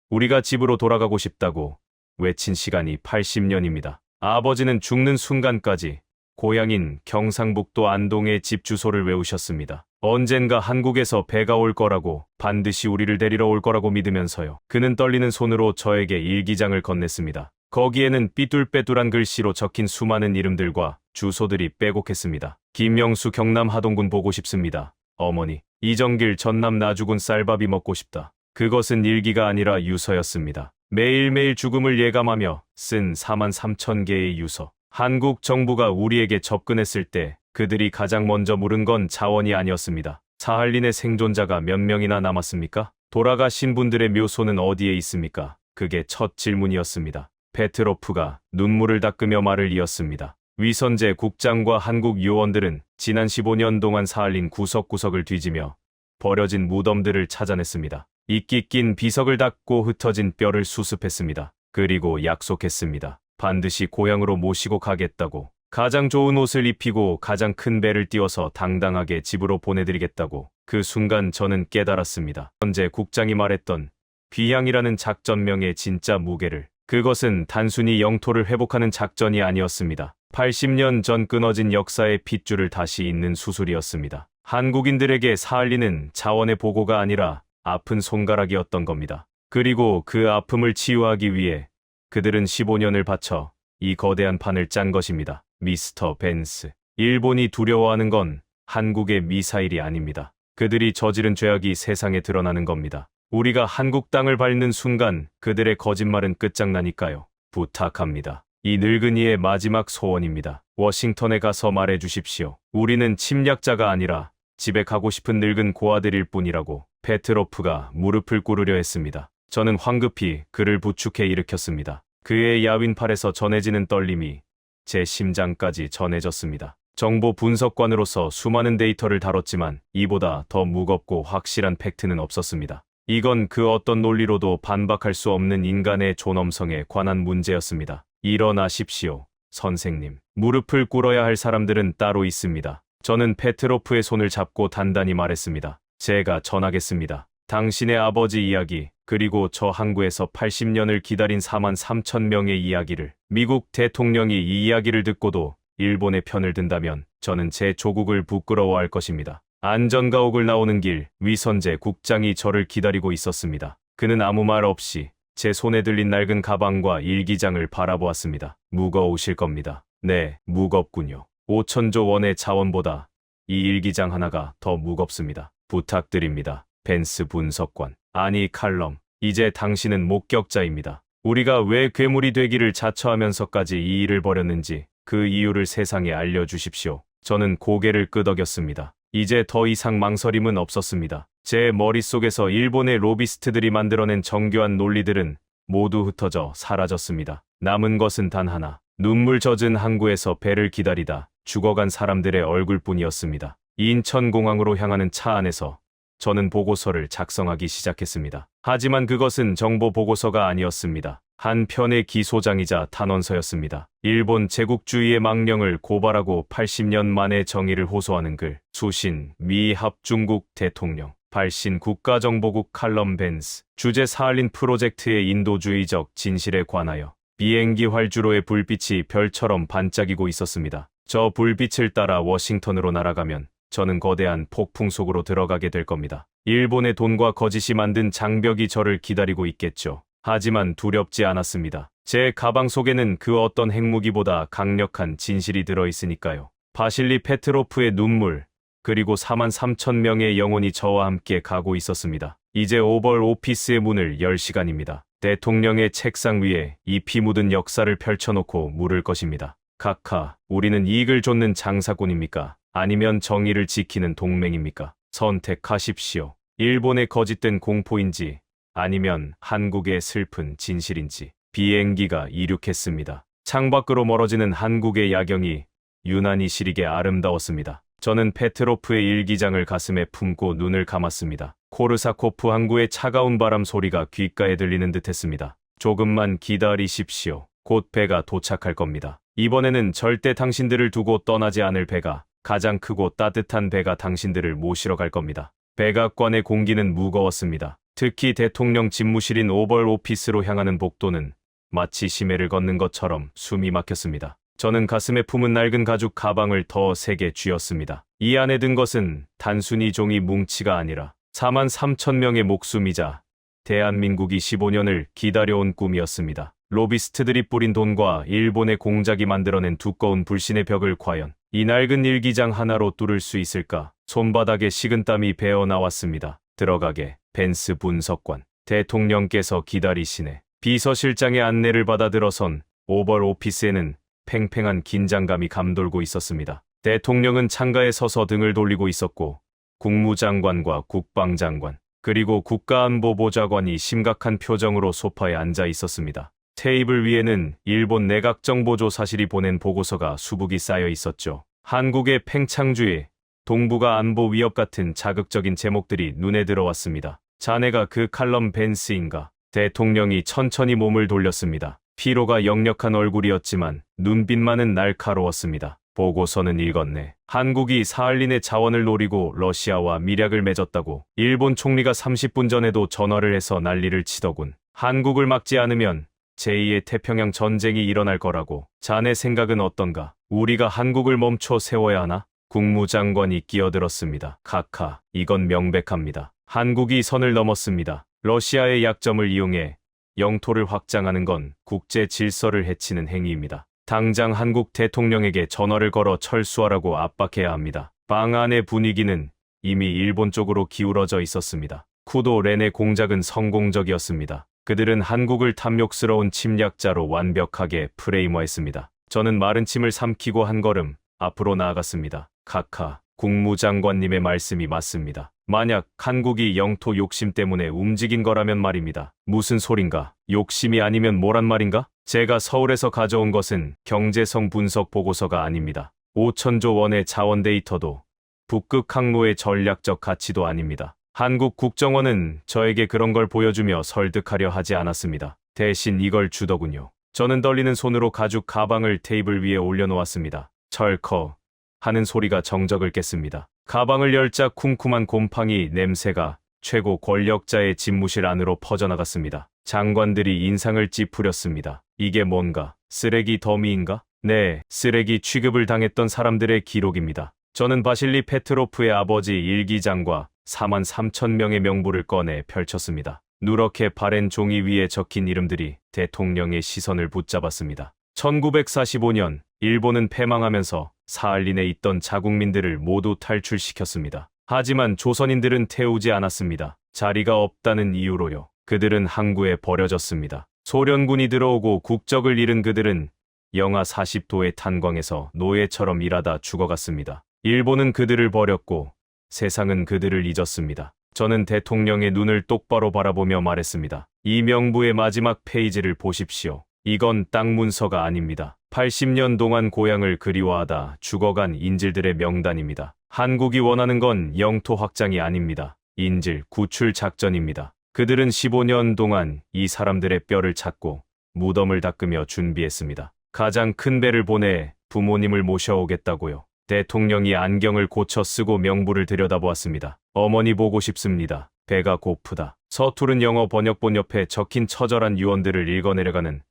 우리가 집으로 돌아가고 싶다고 외친 시간이 80년입니다. 아버지는 죽는 순간까지 고향인 경상북도 안동의 집 주소를 외우셨습니다. 언젠가 한국에서 배가 올 거라고, 반드시 우리를 데리러 올 거라고 믿으면서요. 그는 떨리는 손으로 저에게 일기장을 건넸습니다. 거기에는 삐뚤빼뚤한 글씨로 적힌 수많은 이름들과 주소들이 빼곡했습니다. 김명수 경남 하동군 보고 싶습니다. 어머니. 이정길 전남 나주군 쌀밥이 먹고 싶다. 그것은 일기가 아니라 유서였습니다. 매일매일 죽음을 예감하며 쓴 43,000개의 유서. 한국 정부가 우리에게 접근했을 때 그들이 가장 먼저 물은 건 자원이 아니었습니다. 사할린의 생존자가 몇 명이나 남았습니까? 돌아가신 분들의 묘소는 어디에 있습니까? 그게 첫 질문이었습니다. 페트로프가 눈물을 닦으며 말을 이었습니다. 위선재 국장과 한국 요원들은 지난 15년 동안 사할린 구석구석을 뒤지며 버려진 무덤들을 찾아냈습니다. 이끼 낀 비석을 닦고 흩어진 뼈를 수습했습니다. 그리고 약속했습니다. 반드시 고향으로 모시고 가겠다고. 가장 좋은 옷을 입히고 가장 큰 배를 띄워서 당당하게 집으로 보내드리겠다고. 그 순간 저는 깨달았습니다. 현재 국장이 말했던 귀향이라는 작전명의 진짜 무게를. 그것은 단순히 영토를 회복하는 작전이 아니었습니다. 80년 전 끊어진 역사의 핏줄을 다시 잇는 수술이었습니다. 한국인들에게 사할린은 자원의 보고가 아니라 아픈 손가락이었던 겁니다. 그리고 그 아픔을 치유하기 위해 그들은 15년을 바쳐 이 거대한 판을 짠 것입니다. 미스터 벤스. 일본이 두려워하는 건 한국의 미사일이 아닙니다. 그들이 저지른 죄악이 세상에 드러나는 겁니다. 우리가 한국 땅을 밟는 순간 그들의 거짓말은 끝장나니까요. 부탁합니다. 이 늙은이의 마지막 소원입니다. 워싱턴에 가서 말해 주십시오. 우리는 침략자가 아니라 집에 가고 싶은 늙은 고아들일 뿐이라고. 페트로프가 무릎을 꿇으려 했습니다. 저는 황급히 그를 부축해 일으켰습니다. 그의 야윈 팔에서 전해지는 떨림이 제 심장까지 전해졌습니다. 정보 분석관으로서 수많은 데이터를 다뤘지만 이보다 더 무겁고 확실한 팩트는 없었습니다. 이건 그 어떤 논리로도 반박할 수 없는 인간의 존엄성에 관한 문제였습니다. 일어나십시오, 선생님. 무릎을 꿇어야 할 사람들은 따로 있습니다. 저는 페트로프의 손을 잡고 단단히 말했습니다. 제가 전하겠습니다. 당신의 아버지 이야기, 그리고 저 항구에서 80년을 기다린 43,000명의 이야기를. 미국 대통령이 이 이야기를 듣고도 일본의 편을 든다면 저는 제 조국을 부끄러워할 것입니다. 안전가옥을 나오는 길, 위선재 국장이 저를 기다리고 있었습니다. 그는 아무 말 없이 제 손에 들린 낡은 가방과 일기장을 바라보았습니다. 무거우실 겁니다. 네, 무겁군요. 5,000조 원의 자원보다 이 일기장 하나가 더 무겁습니다. 부탁드립니다. 벤스 분석관. 아니 칼럼. 이제 당신은 목격자입니다. 우리가 왜 괴물이 되기를 자처하면서까지 이 일을 벌였는지 그 이유를 세상에 알려주십시오. 저는 고개를 끄덕였습니다. 이제 더 이상 망설임은 없었습니다. 제 머릿속에서 일본의 로비스트들이 만들어낸 정교한 논리들은 모두 흩어져 사라졌습니다. 남은 것은 단 하나. 눈물 젖은 항구에서 배를 기다리다 죽어간 사람들의 얼굴뿐이었습니다. 인천공항으로 향하는 차 안에서 저는 보고서를 작성하기 시작했습니다. 하지만 그것은 정보 보고서가 아니었습니다. 한 편의 기소장이자 탄원서였습니다. 일본 제국주의의 망령을 고발하고 80년 만에 정의를 호소하는 글. 수신 미 합중국 대통령. 발신 국가정보국 칼럼 벤스. 주제 사할린 프로젝트의 인도주의적 진실에 관하여. 비행기 활주로의 불빛이 별처럼 반짝이고 있었습니다. 저 불빛을 따라 워싱턴으로 날아가면 저는 거대한 폭풍 속으로 들어가게 될 겁니다. 일본의 돈과 거짓이 만든 장벽이 저를 기다리고 있겠죠. 하지만 두렵지 않았습니다. 제 가방 속에는 그 어떤 핵무기보다 강력한 진실이 들어있으니까요. 바실리 페트로프의 눈물, 그리고 43,000명의 영혼이 저와 함께 가고 있었습니다. 이제 오벌 오피스의 문을 열 시간입니다. 대통령의 책상 위에 이 피 묻은 역사를 펼쳐놓고 물을 것입니다. 카카, 우리는 이익을 좇는 장사꾼입니까? 아니면 정의를 지키는 동맹입니까? 선택하십시오. 일본의 거짓된 공포인지 아니면 한국의 슬픈 진실인지. 비행기가 이륙했습니다. 창밖으로 멀어지는 한국의 야경이 유난히 시리게 아름다웠습니다. 저는 페트로프의 일기장을 가슴에 품고 눈을 감았습니다. 코르사코프 항구의 차가운 바람 소리가 귓가에 들리는 듯했습니다. 조금만 기다리십시오. 곧 배가 도착할 겁니다. 이번에는 절대 당신들을 두고 떠나지 않을 배가, 가장 크고 따뜻한 배가 당신들을 모시러 갈 겁니다. 백악관의 공기는 무거웠습니다. 특히 대통령 집무실인 오벌 오피스로 향하는 복도는 마치 심해를 걷는 것처럼 숨이 막혔습니다. 저는 가슴에 품은 낡은 가죽 가방을 더 세게 쥐었습니다. 이 안에 든 것은 단순히 종이 뭉치가 아니라 43,000명의 목숨이자 대한민국이 15년을 기다려온 꿈이었습니다. 로비스트들이 뿌린 돈과 일본의 공작이 만들어낸 두꺼운 불신의 벽을 과연 이 낡은 일기장 하나로 뚫을 수 있을까? 손바닥에 식은땀이 배어 나왔습니다. 들어가게. 벤스 분석관. 대통령께서 기다리시네. 비서실장의 안내를 받아 들어선 오벌 오피스에는 팽팽한 긴장감이 감돌고 있었습니다. 대통령은 창가에 서서 등을 돌리고 있었고 국무장관과 국방장관 그리고 국가안보보좌관이 심각한 표정으로 소파에 앉아 있었습니다. 테이블 위에는 일본 내각정보조 사실이 보낸 보고서가 수북이 쌓여 있었죠. 한국의 팽창주의, 동북아 안보 위협 같은 자극적인 제목들이 눈에 들어왔습니다. 자네가 그 칼럼 벤스인가? 대통령이 천천히 몸을 돌렸습니다. 피로가 역력한 얼굴이었지만 눈빛만은 날카로웠습니다. 보고서는 읽었네. 한국이 사할린의 자원을 노리고 러시아와 밀약을 맺었다고. 일본 총리가 30분 전에도 전화를 해서 난리를 치더군. 한국을 막지 않으면 제2의 태평양 전쟁이 일어날 거라고. 자네 생각은 어떤가? 우리가 한국을 멈춰 세워야 하나? 국무장관이 끼어들었습니다. 카카, 이건 명백합니다. 한국이 선을 넘었습니다. 러시아의 약점을 이용해 영토를 확장하는 건 국제 질서를 해치는 행위입니다. 당장 한국 대통령에게 전화를 걸어 철수하라고 압박해야 합니다. 방 안의 분위기는 이미 일본 쪽으로 기울어져 있었습니다. 쿠도 렌의 공작은 성공적이었습니다. 그들은 한국을 탐욕스러운 침략자로 완벽하게 프레임화했습니다. 저는 마른 침을 삼키고 한 걸음 앞으로 나아갔습니다. 카카, 국무장관님의 말씀이 맞습니다. 만약 한국이 영토 욕심 때문에 움직인 거라면 말입니다. 무슨 소린가? 욕심이 아니면 뭐란 말인가? 제가 서울에서 가져온 것은 경제성 분석 보고서가 아닙니다. 5천조 원의 자원 데이터도 북극 항로의 전략적 가치도 아닙니다. 한국 국정원은 저에게 그런 걸 보여주며 설득하려 하지 않았습니다. 대신 이걸 주더군요. 저는 떨리는 손으로 가죽 가방을 테이블 위에 올려놓았습니다. 철커 하는 소리가 정적을 깼습니다. 가방을 열자 쿰쿰한 곰팡이 냄새가 최고 권력자의 집무실 안으로 퍼져나갔습니다. 장관들이 인상을 찌푸렸습니다. 이게 뭔가? 쓰레기 더미인가? 네, 쓰레기 취급을 당했던 사람들의 기록입니다. 저는 바실리 페트로프의 아버지 일기장과 43,000명의 명부를 꺼내 펼쳤습니다. 누렇게 바랜 종이 위에 적힌 이름들이 대통령의 시선을 붙잡았습니다. 1945년 일본은 패망하면서 사할린에 있던 자국민들을 모두 탈출시켰습니다. 하지만 조선인들은 태우지 않았습니다. 자리가 없다는 이유로요. 그들은 항구에 버려졌습니다. 소련군이 들어오고 국적을 잃은 그들은 영하 40도의 탄광에서 노예처럼 일하다 죽어갔습니다. 일본은 그들을 버렸고 세상은 그들을 잊었습니다. 저는 대통령의 눈을 똑바로 바라보며 말했습니다. 이 명부의 마지막 페이지를 보십시오. 이건 땅 문서가 아닙니다. 80년 동안 고향을 그리워하다 죽어간 인질들의 명단입니다. 한국이 원하는 건 영토 확장이 아닙니다. 인질 구출 작전입니다. 그들은 15년 동안 이 사람들의 뼈를 찾고 무덤을 닦으며 준비했습니다. 가장 큰 배를 보내 부모님을 모셔오겠다고요. 대통령이 안경을 고쳐 쓰고 명부를 들여다보았습니다. 어머니 보고 싶습니다. 배가 고프다. 서투른 영어 번역본 옆에 적힌 처절한 유언들을 읽어내려가는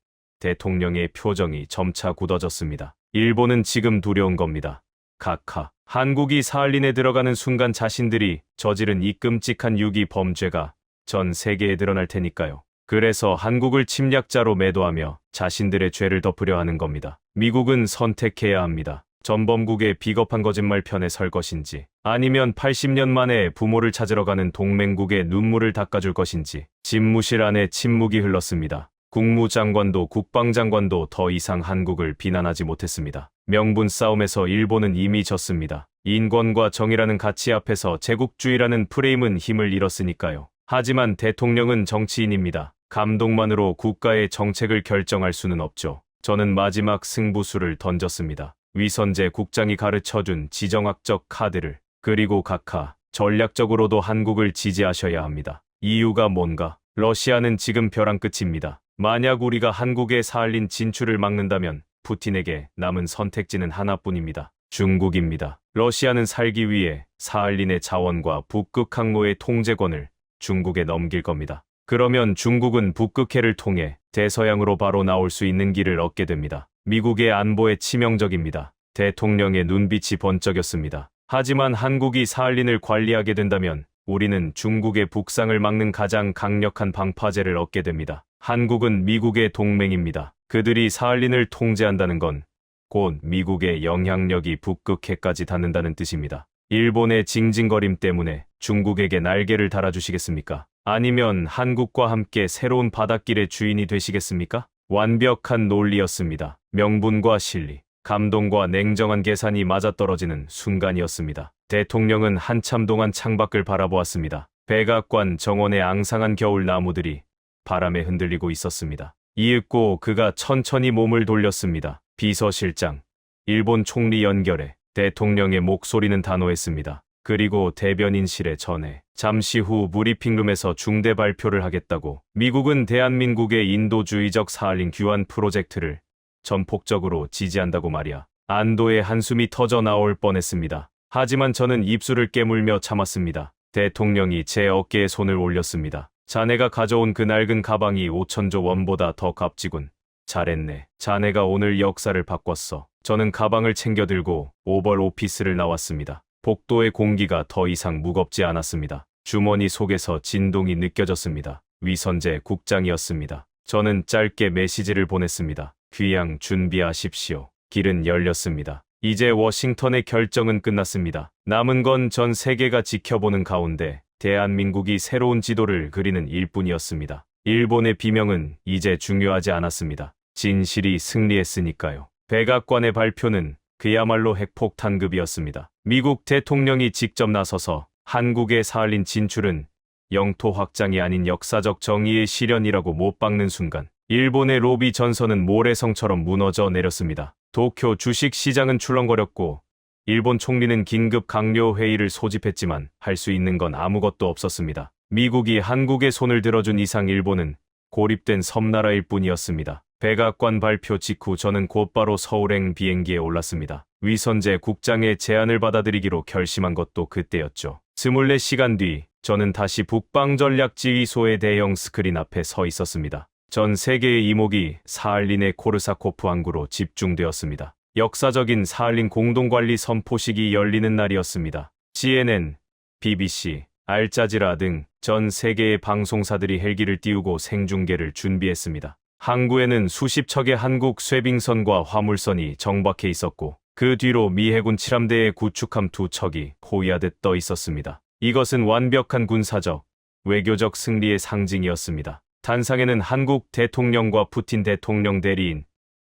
대통령의 표정이 점차 굳어졌습니다. 일본은 지금 두려운 겁니다. 각하. 한국이 사할린에 들어가는 순간 자신들이 저지른 이 끔찍한 유기 범죄가 전 세계에 드러날 테니까요. 그래서 한국을 침략자로 매도하며 자신들의 죄를 덮으려 하는 겁니다. 미국은 선택해야 합니다. 전범국의 비겁한 거짓말 편에 설 것인지, 아니면 80년 만에 부모를 찾으러 가는 동맹국의 눈물을 닦아줄 것인지. 집무실 안에 침묵이 흘렀습니다. 국무장관도 국방장관도 더 이상 한국을 비난하지 못했습니다. 명분 싸움에서 일본은 이미 졌습니다. 인권과 정의라는 가치 앞에서 제국주의라는 프레임은 힘을 잃었으니까요. 하지만 대통령은 정치인입니다. 감독만으로 국가의 정책을 결정할 수는 없죠. 저는 마지막 승부수를 던졌습니다. 위선재 국장이 가르쳐준 지정학적 카드를. 그리고 각하, 전략적으로도 한국을 지지하셔야 합니다. 이유가 뭔가? 러시아는 지금 벼랑 끝입니다. 만약 우리가 한국의 사할린 진출을 막는다면 푸틴에게 남은 선택지는 하나뿐입니다. 중국입니다. 러시아는 살기 위해 사할린의 자원과 북극 항로의 통제권을 중국에 넘길 겁니다. 그러면 중국은 북극해를 통해 대서양으로 바로 나올 수 있는 길을 얻게 됩니다. 미국의 안보에 치명적입니다. 대통령의 눈빛이 번쩍였습니다. 하지만 한국이 사할린을 관리하게 된다면 우리는 중국의 북상을 막는 가장 강력한 방파제를 얻게 됩니다. 한국은 미국의 동맹입니다. 그들이 사할린을 통제한다는 건 곧 미국의 영향력이 북극해까지 닿는다는 뜻입니다. 일본의 징징거림 때문에 중국에게 날개를 달아주시겠습니까? 아니면 한국과 함께 새로운 바닷길의 주인이 되시겠습니까? 완벽한 논리였습니다. 명분과 실리, 감동과 냉정한 계산이 맞아떨어지는 순간이었습니다. 대통령은 한참 동안 창밖을 바라보았습니다. 백악관 정원의 앙상한 겨울 나무들이 바람에 흔들리고 있었습니다. 이윽고 그가 천천히 몸을 돌렸습니다. 비서실장, 일본 총리 연결해. 대통령의 목소리는 단호했습니다. 그리고 대변인실에 전해 잠시 후 브리핑룸에서 중대 발표를 하겠다고. 미국은 대한민국의 인도주의적 사할린 규환 프로젝트를 전폭적으로 지지한다고 말이야. 안도의 한숨이 터져 나올 뻔했습니다. 하지만 저는 입술을 깨물며 참았습니다. 대통령이 제 어깨에 손을 올렸습니다. 자네가 가져온 그 낡은 가방이 5천조 원보다 더 값지군. 잘했네. 자네가 오늘 역사를 바꿨어. 저는 가방을 챙겨 들고 오벌 오피스를 나왔습니다. 복도의 공기가 더 이상 무겁지 않았습니다. 주머니 속에서 진동이 느껴졌습니다. 위선재 국장이었습니다. 저는 짧게 메시지를 보냈습니다. 귀양 준비하십시오. 길은 열렸습니다. 이제 워싱턴의 결정은 끝났습니다. 남은 건 전 세계가 지켜보는 가운데 대한민국이 새로운 지도를 그리는 일뿐이었습니다. 일본의 비명은 이제 중요하지 않았습니다. 진실이 승리했으니까요. 백악관의 발표는 그야말로 핵폭탄급이었습니다. 미국 대통령이 직접 나서서 한국의 사할린 진출은 영토 확장이 아닌 역사적 정의의 실현이라고 못 박는 순간 일본의 로비 전선은 모래성처럼 무너져 내렸습니다. 도쿄 주식시장은 출렁거렸고 일본 총리는 긴급 강요 회의를 소집했지만 할 수 있는 건 아무것도 없었습니다. 미국이 한국의 손을 들어준 이상 일본은 고립된 섬나라일 뿐이었습니다. 백악관 발표 직후 저는 곧바로 서울행 비행기에 올랐습니다. 위선재 국장의 제안을 받아들이기로 결심한 것도 그때였죠. 24시간 뒤 저는 다시 북방전략지휘소의 대형 스크린 앞에 서 있었습니다. 전 세계의 이목이 사할린의 코르사코프 항구로 집중되었습니다. 역사적인 사할린 공동관리 선포식이 열리는 날이었습니다. CNN, BBC, 알자지라 등 전 세계의 방송사들이 헬기를 띄우고 생중계를 준비했습니다. 항구에는 수십 척의 한국 쇄빙선과 화물선이 정박해 있었고 그 뒤로 미 해군 칠함대의 구축함 2척이 호위하듯 떠 있었습니다. 이것은 완벽한 군사적, 외교적 승리의 상징이었습니다. 단상에는 한국 대통령과 푸틴 대통령 대리인,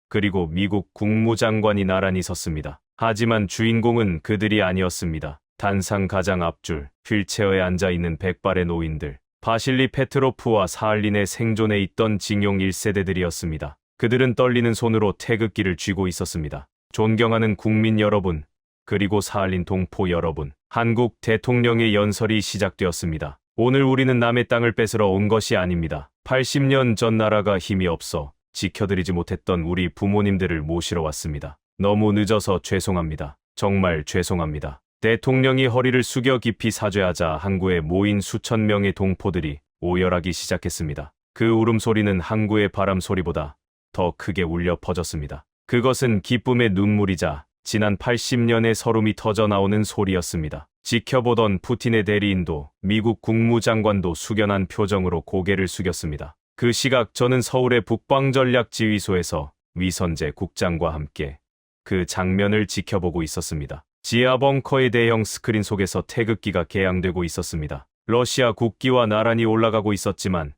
그리고 미국 국무장관이 나란히 섰습니다. 하지만 주인공은 그들이 아니었습니다. 단상 가장 앞줄, 휠체어에 앉아있는 백발의 노인들, 바실리 페트로프와 사할린의 생존에 있던 징용 1세대들이었습니다. 그들은 떨리는 손으로 태극기를 쥐고 있었습니다. 존경하는 국민 여러분, 그리고 사할린 동포 여러분, 한국 대통령의 연설이 시작되었습니다. 오늘 우리는 남의 땅을 뺏으러 온 것이 아닙니다. 80년 전 나라가 힘이 없어 지켜드리지 못했던 우리 부모님들을 모시러 왔습니다. 너무 늦어서 죄송합니다. 정말 죄송합니다. 대통령이 허리를 숙여 깊이 사죄하자 항구에 모인 수천 명의 동포들이 오열하기 시작했습니다. 그 울음소리는 항구의 바람 소리보다 더 크게 울려 퍼졌습니다. 그것은 기쁨의 눈물이자 지난 80년의 서름이 터져 나오는 소리였습니다. 지켜보던 푸틴의 대리인도 미국 국무장관도 숙연한 표정으로 고개를 숙였습니다. 그 시각 저는 서울의 북방전략지휘소에서 위선재 국장과 함께 그 장면을 지켜보고 있었습니다. 지하 벙커의 대형 스크린 속에서 태극기가 개양되고 있었습니다. 러시아 국기와 나란히 올라가고 있었지만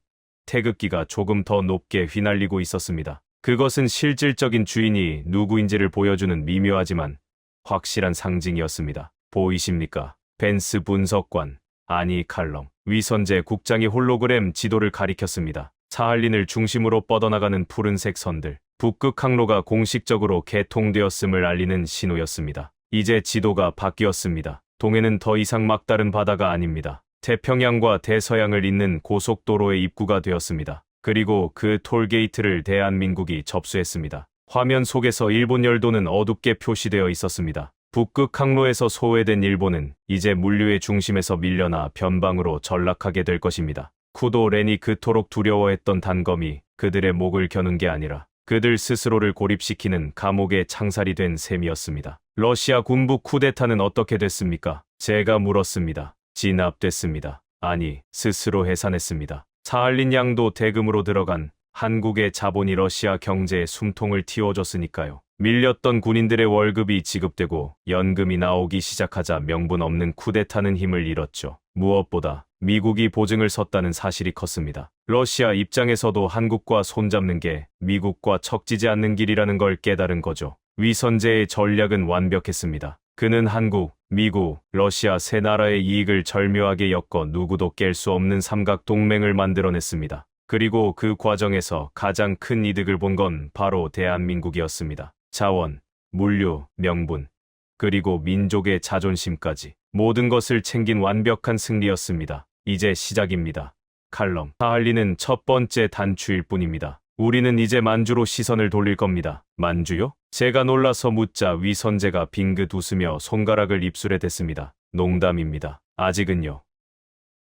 태극기가 조금 더 높게 휘날리고 있었습니다. 그것은 실질적인 주인이 누구인지를 보여주는 미묘하지만 확실한 상징이었습니다. 보이십니까? 벤스 분석관, 아니 칼럼. 위선재 국장이 홀로그램 지도를 가리켰습니다. 사할린을 중심으로 뻗어나가는 푸른색 선들. 북극 항로가 공식적으로 개통되었음을 알리는 신호였습니다. 이제 지도가 바뀌었습니다. 동해는 더 이상 막다른 바다가 아닙니다. 태평양과 대서양을 잇는 고속도로의 입구가 되었습니다. 그리고 그 톨게이트를 대한민국이 접수했습니다. 화면 속에서 일본 열도는 어둡게 표시되어 있었습니다. 북극 항로에서 소외된 일본은 이제 물류의 중심에서 밀려나 변방으로 전락하게 될 것입니다. 쿠도 렌이 그토록 두려워했던 단검이 그들의 목을 겨눈 게 아니라 그들 스스로를 고립시키는 감옥의 창살이 된 셈이었습니다. 러시아 군부 쿠데타는 어떻게 됐습니까? 제가 물었습니다. 진압됐습니다. 아니, 스스로 해산했습니다. 사할린 양도 대금으로 들어간 한국의 자본이 러시아 경제에 숨통을 틔워줬으니까요. 밀렸던 군인들의 월급이 지급되고 연금이 나오기 시작하자 명분 없는 쿠데타는 힘을 잃었죠. 무엇보다 미국이 보증을 섰다는 사실이 컸습니다. 러시아 입장에서도 한국과 손잡는 게 미국과 척지지 않는 길이라는 걸 깨달은 거죠. 위선재의 전략은 완벽했습니다. 그는 한국, 미국, 러시아 세 나라의 이익을 절묘하게 엮어 누구도 깰 수 없는 삼각 동맹을 만들어냈습니다. 그리고 그 과정에서 가장 큰 이득을 본 건 바로 대한민국이었습니다. 자원, 물류, 명분, 그리고 민족의 자존심까지 모든 것을 챙긴 완벽한 승리였습니다. 이제 시작입니다. 칼럼. 사할린은 첫 번째 단추일 뿐입니다. 우리는 이제 만주로 시선을 돌릴 겁니다. 만주요? 제가 놀라서 묻자 위선재가 빙긋 웃으며 손가락을 입술에 댔습니다. 농담입니다. 아직은요.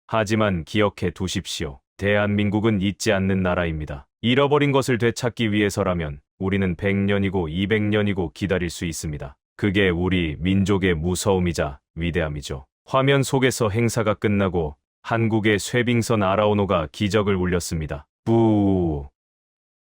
하지만 기억해 두십시오. 대한민국은 잊지 않는 나라입니다. 잃어버린 것을 되찾기 위해서라면 우리는 100년이고 200년이고 기다릴 수 있습니다. 그게 우리 민족의 무서움이자 위대함이죠. 화면 속에서 행사가 끝나고 한국의 쇠빙선 아라오노가 기적을 울렸습니다. 뿌.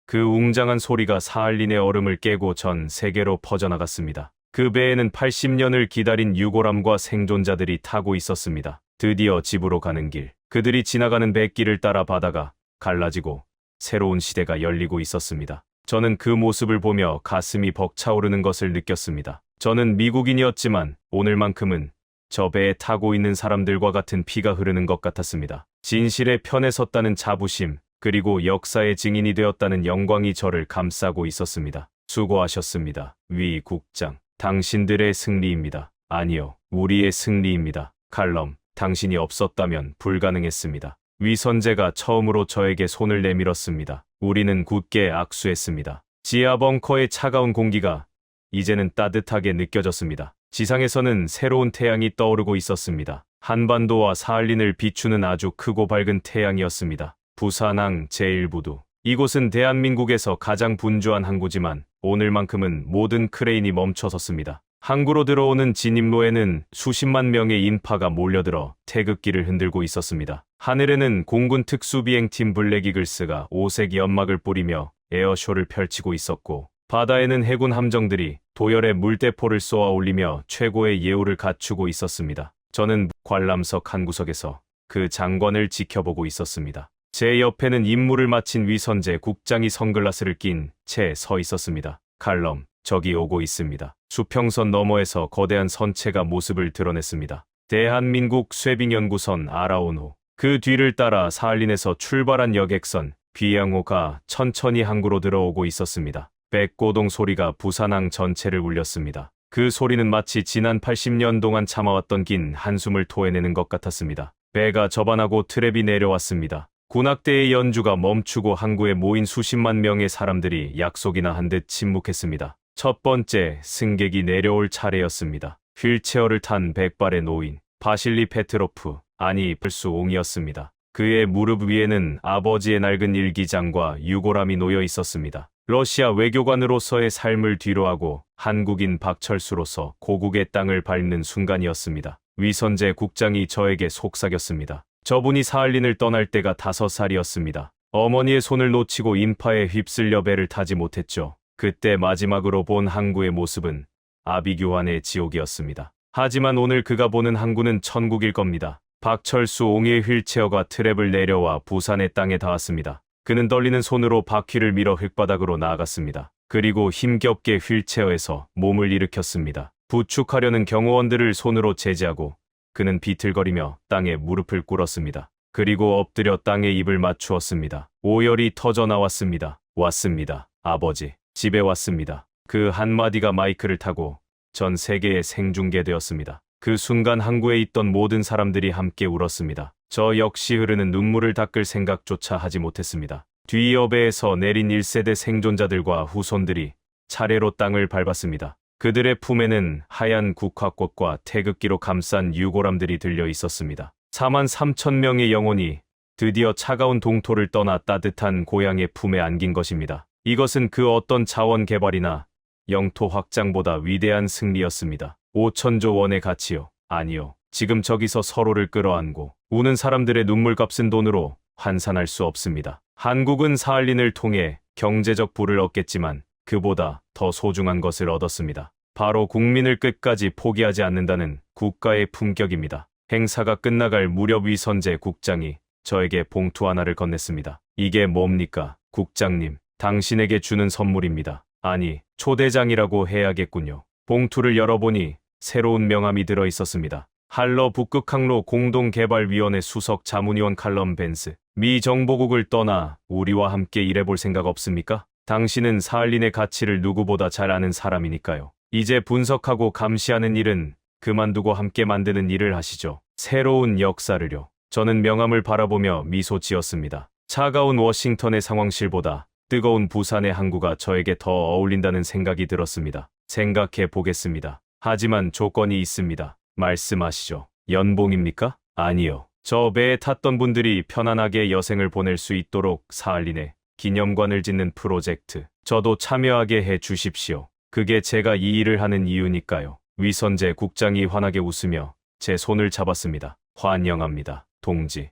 그 웅장한 소리가 사할린의 얼음을 깨고 전 세계로 퍼져나갔습니다. 그 배에는 80년을 기다린 유골함과 생존자들이 타고 있었습니다. 드디어 집으로 가는 길. 그들이 지나가는 뱃길을 따라 바다가 갈라지고 새로운 시대가 열리고 있었습니다. 저는 그 모습을 보며 가슴이 벅차오르는 것을 느꼈습니다. 저는 미국인이었지만 오늘만큼은 저 배에 타고 있는 사람들과 같은 피가 흐르는 것 같았습니다. 진실의 편에 섰다는 자부심, 그리고 역사의 증인이 되었다는 영광이 저를 감싸고 있었습니다. 수고하셨습니다. 위 국장. 당신들의 승리입니다. 아니요, 우리의 승리입니다. 칼럼, 당신이 없었다면 불가능했습니다. 위선재가 처음으로 저에게 손을 내밀었습니다. 우리는 굳게 악수했습니다. 지하 벙커의 차가운 공기가 이제는 따뜻하게 느껴졌습니다. 지상에서는 새로운 태양이 떠오르고 있었습니다. 한반도와 사할린을 비추는 아주 크고 밝은 태양이었습니다. 부산항 제1부두. 이곳은 대한민국에서 가장 분주한 항구지만 오늘만큼은 모든 크레인이 멈춰섰습니다. 항구로 들어오는 진입로에는 수십만 명의 인파가 몰려들어 태극기를 흔들고 있었습니다. 하늘에는 공군 특수비행팀 블랙이글스가 오색 연막을 뿌리며 에어쇼를 펼치고 있었고, 바다에는 해군 함정들이 도열의 물대포를 쏘아 올리며 최고의 예우를 갖추고 있었습니다. 저는 관람석 한 구석에서 그 장관을 지켜보고 있었습니다. 제 옆에는 임무를 마친 위선재 국장이 선글라스를 낀 채 서 있었습니다. 칼럼, 적이 오고 있습니다. 수평선 너머에서 거대한 선체가 모습을 드러냈습니다. 대한민국 쇠빙연구선 아라오노. 그 뒤를 따라 사할린에서 출발한 여객선 비양호가 천천히 항구로 들어오고 있었습니다. 백고동 소리가 부산항 전체를 울렸습니다. 그 소리는 마치 지난 80년 동안 참아왔던 긴 한숨을 토해내는 것 같았습니다. 배가 접안하고 트랩이 내려왔습니다. 군악대의 연주가 멈추고 항구에 모인 수십만 명의 사람들이 약속이나 한 듯 침묵했습니다. 첫 번째 승객이 내려올 차례였습니다. 휠체어를 탄 백발의 노인, 바실리 페트로프, 아니 불수옹이었습니다. 그의 무릎 위에는 아버지의 낡은 일기장과 유골함이 놓여 있었습니다. 러시아 외교관으로서의 삶을 뒤로하고 한국인 박철수로서 고국의 땅을 밟는 순간이었습니다. 위선재 국장이 저에게 속삭였습니다. 저분이 사할린을 떠날 때가 5살이었습니다. 어머니의 손을 놓치고 인파에 휩쓸려 배를 타지 못했죠. 그때 마지막으로 본 항구의 모습은 아비규환의 지옥이었습니다. 하지만 오늘 그가 보는 항구는 천국일 겁니다. 박철수 옹이의 휠체어가 트랩을 내려와 부산의 땅에 닿았습니다. 그는 떨리는 손으로 바퀴를 밀어 흙바닥으로 나아갔습니다. 그리고 힘겹게 휠체어에서 몸을 일으켰습니다. 부축하려는 경호원들을 손으로 제지하고 그는 비틀거리며 땅에 무릎을 꿇었습니다. 그리고 엎드려 땅에 입을 맞추었습니다. 오열이 터져 나왔습니다. 왔습니다. 아버지, 집에 왔습니다. 그 한마디가 마이크를 타고 전 세계에 생중계되었습니다. 그 순간 항구에 있던 모든 사람들이 함께 울었습니다. 저 역시 흐르는 눈물을 닦을 생각조차 하지 못했습니다. 뒤여배에서 내린 1세대 생존자들과 후손들이 차례로 땅을 밟았습니다. 그들의 품에는 하얀 국화꽃과 태극기로 감싼 유골함들이 들려 있었습니다. 43,000명의 영혼이 드디어 차가운 동토를 떠나 따뜻한 고향의 품에 안긴 것입니다. 이것은 그 어떤 자원 개발이나 영토 확장보다 위대한 승리였습니다. 5천조 원의 가치요. 아니요. 지금 저기서 서로를 끌어안고 우는 사람들의 눈물값은 돈으로 환산할 수 없습니다. 한국은 사할린을 통해 경제적 부를 얻겠지만 그보다 더 소중한 것을 얻었습니다. 바로 국민을 끝까지 포기하지 않는다는 국가의 품격입니다. 행사가 끝나갈 무렵 위선재 국장이 저에게 봉투 하나를 건넸습니다. 이게 뭡니까, 국장님? 당신에게 주는 선물입니다. 아니, 초대장이라고 해야겠군요. 봉투를 열어보니 새로운 명함이 들어 있었습니다. 할러 북극항로 공동개발위원회 수석 자문위원 칼럼 벤스. 미 정보국을 떠나 우리와 함께 일해볼 생각 없습니까? 당신은 사할린의 가치를 누구보다 잘 아는 사람이니까요. 이제 분석하고 감시하는 일은 그만두고 함께 만드는 일을 하시죠. 새로운 역사를요. 저는 명함을 바라보며 미소 지었습니다. 차가운 워싱턴의 상황실보다 뜨거운 부산의 항구가 저에게 더 어울린다는 생각이 들었습니다. 생각해 보겠습니다. 하지만 조건이 있습니다. 말씀하시죠. 연봉입니까? 아니요. 저 배에 탔던 분들이 편안하게 여생을 보낼 수 있도록 사할린에 기념관을 짓는 프로젝트. 저도 참여하게 해 주십시오. 그게 제가 이 일을 하는 이유니까요. 위선재 국장이 환하게 웃으며 제 손을 잡았습니다. 환영합니다, 동지.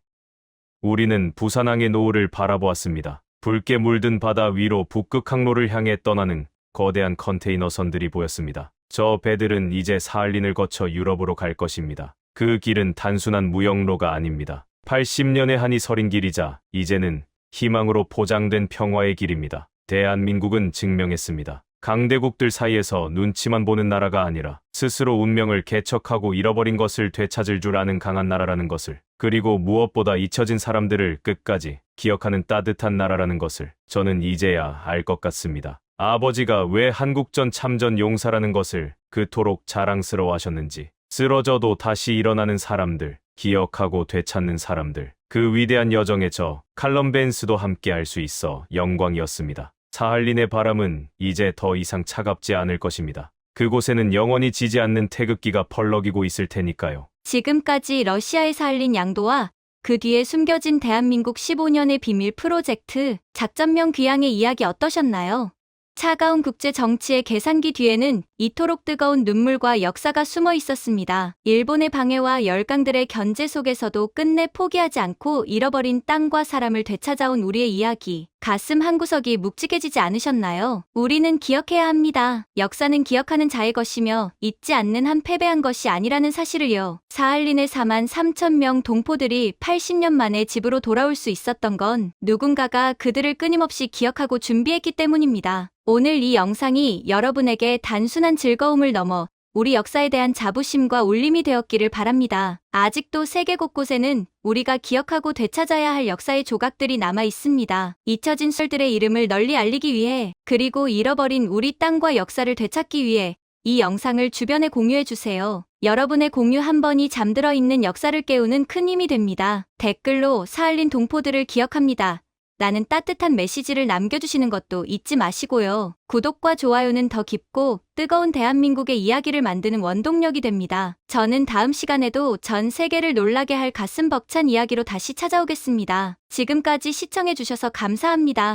우리는 부산항의 노을을 바라보았습니다. 붉게 물든 바다 위로 북극항로를 향해 떠나는 거대한 컨테이너선들이 보였습니다. 저 배들은 이제 사할린을 거쳐 유럽으로 갈 것입니다. 그 길은 단순한 무역로가 아닙니다. 80년의 한이 서린 길이자 이제는 희망으로 포장된 평화의 길입니다. 대한민국은 증명했습니다. 강대국들 사이에서 눈치만 보는 나라가 아니라 스스로 운명을 개척하고 잃어버린 것을 되찾을 줄 아는 강한 나라라는 것을, 그리고 무엇보다 잊혀진 사람들을 끝까지 기억하는 따뜻한 나라라는 것을 저는 이제야 알 것 같습니다. 아버지가 왜 한국전 참전 용사라는 것을 그토록 자랑스러워하셨는지, 쓰러져도 다시 일어나는 사람들, 기억하고 되찾는 사람들, 그 위대한 여정에 저 칼럼 벤스도 함께 할 수 있어 영광이었습니다. 사할린의 바람은 이제 더 이상 차갑지 않을 것입니다. 그곳에는 영원히 지지 않는 태극기가 펄럭이고 있을 테니까요. 지금까지 러시아에 사할린 양도와 그 뒤에 숨겨진 대한민국 15년의 비밀 프로젝트 작전명 귀향의 이야기 어떠셨나요? 차가운 국제 정치의 계산기 뒤에는 이토록 뜨거운 눈물과 역사가 숨어 있었습니다. 일본의 방해와 열강들의 견제 속에서도 끝내 포기하지 않고 잃어버린 땅과 사람을 되찾아온 우리의 이야기. 가슴 한구석이 묵직해지지 않으셨나요? 우리는 기억해야 합니다. 역사는 기억하는 자의 것이며 잊지 않는 한 패배한 것이 아니라는 사실을요. 사할린의 43,000명 동포들이 80년 만에 집으로 돌아올 수 있었던 건 누군가가 그들을 끊임없이 기억하고 준비했기 때문입니다. 오늘 이 영상이 여러분에게 단순한 즐거움을 넘어 우리 역사에 대한 자부심과 울림이 되었기를 바랍니다. 아직도 세계 곳곳에는 우리가 기억하고 되찾아야 할 역사의 조각들이 남아 있습니다. 잊혀진 썰들의 이름을 널리 알리기 위해, 그리고 잃어버린 우리 땅과 역사를 되찾기 위해 이 영상을 주변에 공유해주세요. 여러분의 공유 한 번이 잠들어 있는 역사를 깨우는 큰 힘이 됩니다. 댓글로 사할린 동포들을 기억합니다 라는 따뜻한 메시지를 남겨주시는 것도 잊지 마시고요. 구독과 좋아요는 더 깊고 뜨거운 대한민국의 이야기를 만드는 원동력이 됩니다. 저는 다음 시간에도 전 세계를 놀라게 할 가슴 벅찬 이야기로 다시 찾아오겠습니다. 지금까지 시청해주셔서 감사합니다.